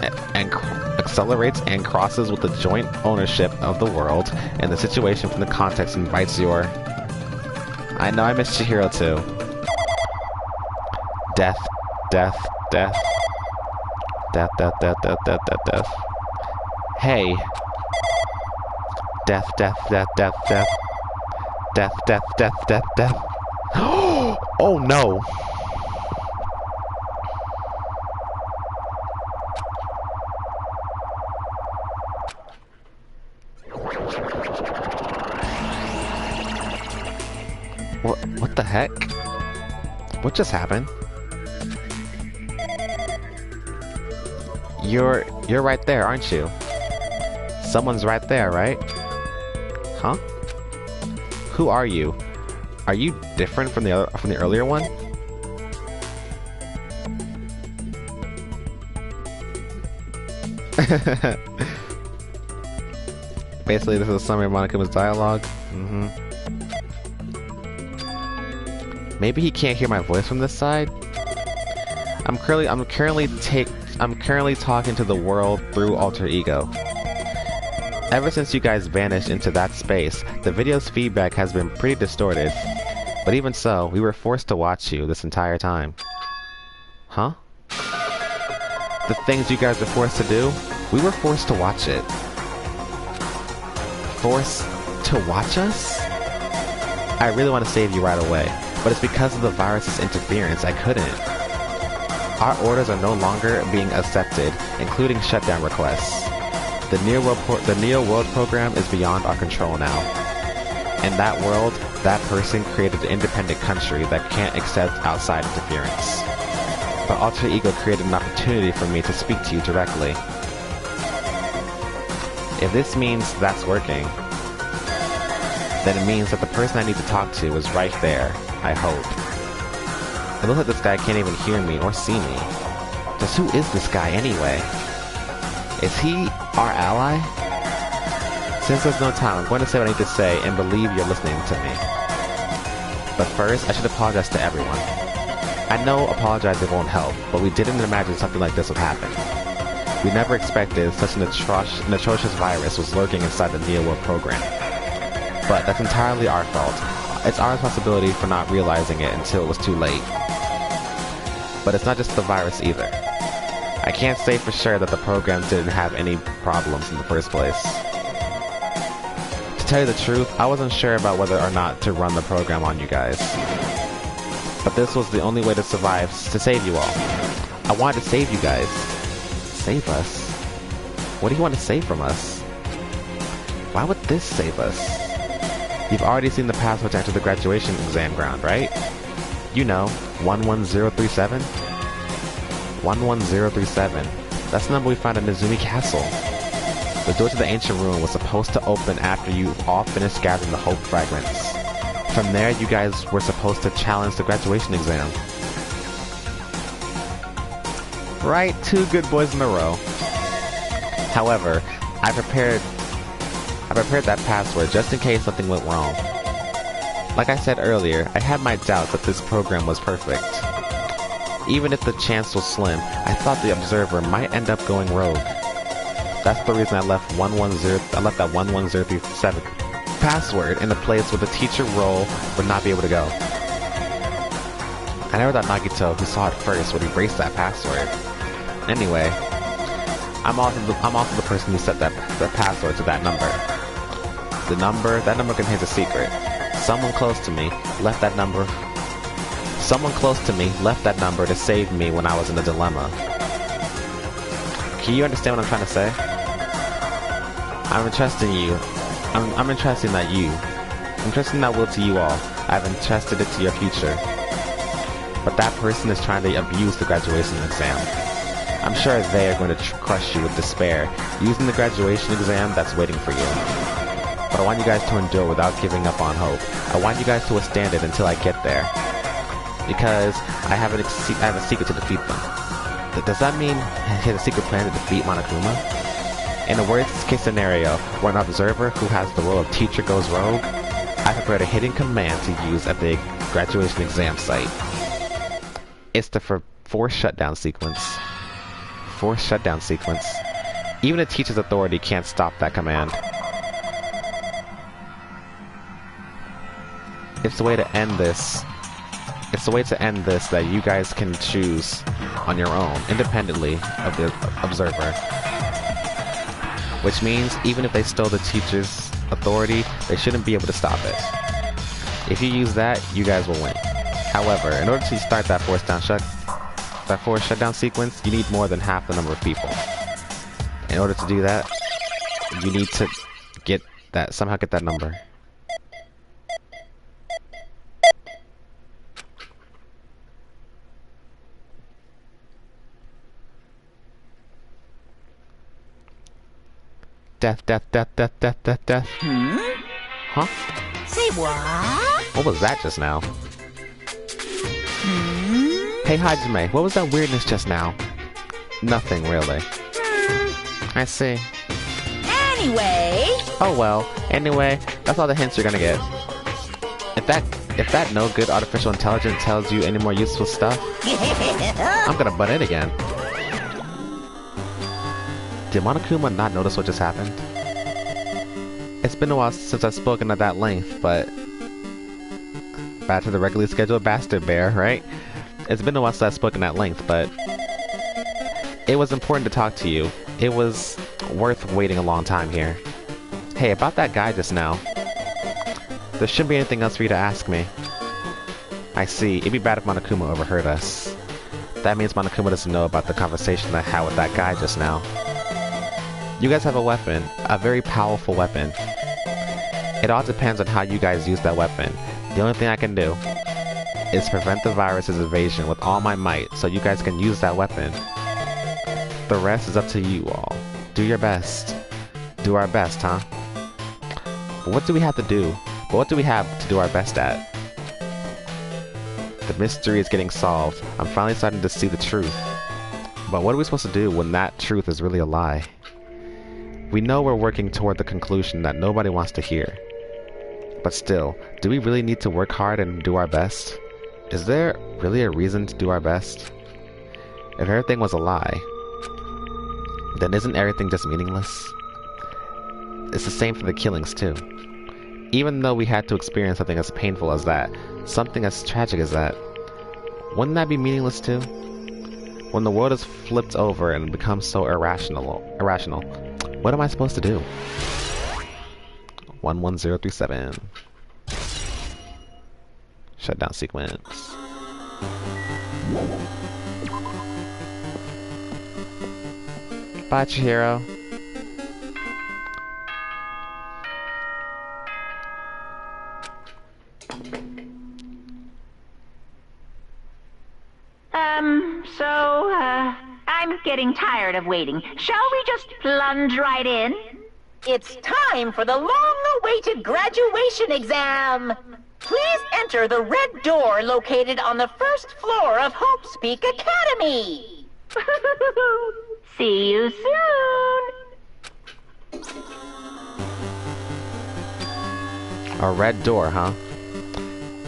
and crosses with the joint ownership of the world, and the situation from the context invites your... I know I missed Chihiro too. Death, death, death. Death, death, death, death, death, death, death. Hey. Death, death, death, death, death. Death, death, death, death, death. Oh no! What the heck? What just happened? You're right there, aren't you? Someone's right there, right? Huh? Who are you? Are you different from the earlier one? Basically, this is a summary of Monokuma dialogue. Maybe he can't hear my voice from this side. I'm currently talking to the world through alter ego. Ever since you guys vanished into that space, the video's feedback has been pretty distorted. But even so, we were forced to watch you this entire time. Huh? The things you guys were forced to do, we were forced to watch it. Forced to watch us? I really want to save you right away, but it's because of the virus's interference I couldn't. Our orders are no longer being accepted, including shutdown requests. The Neo World program is beyond our control now. In that world, that person created an independent country that can't accept outside interference. But Alter Ego created an opportunity for me to speak to you directly. If this means that's working, then it means that the person I need to talk to is right there, I hope. It looks like this guy can't even hear me or see me. Just who is this guy anyway? Is he our ally? Since there's no time, I'm going to say what I need to say and believe you're listening to me. But first, I should apologize to everyone. I know apologizing won't help, but we didn't imagine something like this would happen. We never expected such an atrocious virus was lurking inside the Neo World program. But that's entirely our fault. It's our responsibility for not realizing it until it was too late. But it's not just the virus either. I can't say for sure that the program didn't have any problems in the first place. To tell you the truth, I wasn't sure about whether or not to run the program on you guys. But this was the only way to survive, to save you all. I wanted to save you guys. Save us? What do you want to save from us? Why would this save us? You've already seen the password to enter the graduation exam ground, right? You know, 11037? 11037. That's the number we found in Nezumi Castle. The door to the ancient ruin was supposed to open after you all finished gathering the hope fragments. From there, you guys were supposed to challenge the graduation exam. Right, 2 good boys in a row. However, I prepared that password just in case something went wrong. Like I said earlier, I had my doubts that this program was perfect. Even if the chance was slim, I thought the observer might end up going rogue. That's the reason I left that 11037 password in a place where the teacher role would not be able to go. I never thought Nagito, who saw it first, would erase that password. Anyway, I'm also the person who set the password to that number. That number contains a secret. Someone close to me left that number to save me when I was in a dilemma. Can you understand what I'm trying to say? I'm entrusting you. I'm entrusting that will to you all. I've entrusted it to your future. but that person is trying to abuse the graduation exam. I'm sure they are going to crush you with despair using the graduation exam that's waiting for you. But I want you guys to endure without giving up on hope. I want you guys to withstand it until I get there. Because I have a secret to defeat them. Does that mean he has a secret plan to defeat Monokuma? In a worst case scenario, where an observer who has the role of teacher goes rogue, I prepared a hidden command to use at the graduation exam site. It's the forced shutdown sequence. Forced shutdown sequence. Even a teacher's authority can't stop that command. It's the way to end this. It's the way to end this that you guys can choose on your own, independently of the observer. Which means, even if they stole the teacher's authority, they shouldn't be able to stop it. If you use that, you guys will win. However, in order to start that forced shutdown sequence, you need more than half the number of people. In order to do that, you need to somehow get that number. Death, death, death, death, death, death, death. Huh? Say what? What was that just now? Hey Hajime, what was that weirdness just now? Nothing, really. I see. Anyway. Oh well. Anyway, that's all the hints you're gonna get. If that no good artificial intelligence tells you any more useful stuff, I'm gonna butt in again. Did Monokuma not notice what just happened? It's been a while since I've spoken at that length, but... back to the regularly scheduled bastard bear, right? It's been a while since I've spoken at length, but... it was important to talk to you. It was worth waiting a long time here. Hey, about that guy just now. There shouldn't be anything else for you to ask me. I see. It'd be bad if Monokuma overheard us. That means Monokuma doesn't know about the conversation I had with that guy just now. You guys have a weapon, a very powerful weapon. It all depends on how you guys use that weapon. The only thing I can do is prevent the virus's evasion with all my might so you guys can use that weapon. The rest is up to you all. Do your best. Do our best, huh? But what do we have to do? But what do we have to do our best at? The mystery is getting solved. I'm finally starting to see the truth. But what are we supposed to do when that truth is really a lie? We know we're working toward the conclusion that nobody wants to hear. But still, do we really need to work hard and do our best? Is there really a reason to do our best? If everything was a lie, then isn't everything just meaningless? It's the same for the killings too. Even though we had to experience something as painful as that, something as tragic as that, wouldn't that be meaningless too? When the world is flipped over and becomes so irrational, what am I supposed to do? 11037. Shutdown sequence. Bye, Chihiro. I'm getting tired of waiting. Shall we just plunge right in? It's time for the long-awaited graduation exam. Please enter the red door located on the first floor of Hope's Peak Academy. See you soon. A red door, huh?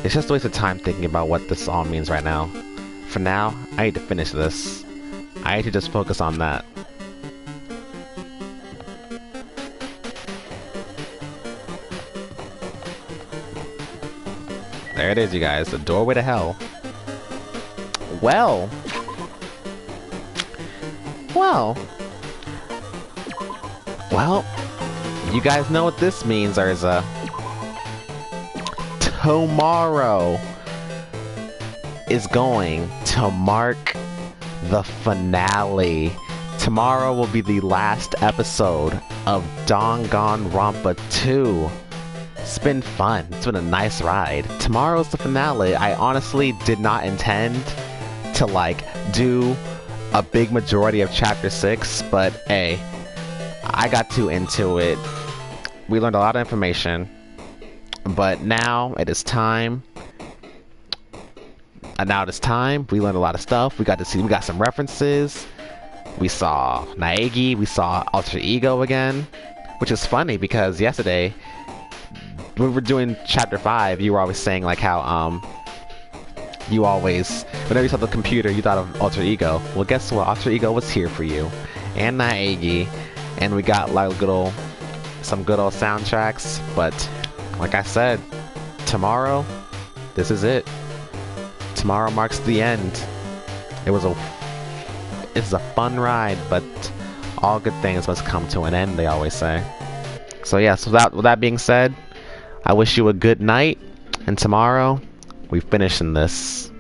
It's just a waste of time thinking about what this all means right now. For now, I need to finish this. I need to just focus on that. There it is, you guys. The doorway to hell. Well, you guys know what this means, Urza. Tomorrow is going to mark the finale. Tomorrow will be the last episode of Danganronpa 2. It's been fun. It's been a nice ride. Tomorrow's the finale. I honestly did not intend to like do a big majority of chapter 6, but hey, I got too into it. We learned a lot of information, but now it is time. And now it is time. We learned a lot of stuff. We got some references. We saw Naegi. We saw Alter Ego again, which is funny because yesterday when we were doing chapter 5, you were always saying like how you always, whenever you saw the computer, you thought of Alter Ego. Well, guess what? Alter Ego was here for you, and Naegi, and we got like some good old soundtracks. But like I said, tomorrow, this is it. Tomorrow marks the end. It's a fun ride, but all good things must come to an end, they always say. So yeah, so with that being said, I wish you a good night, and tomorrow we finish in this.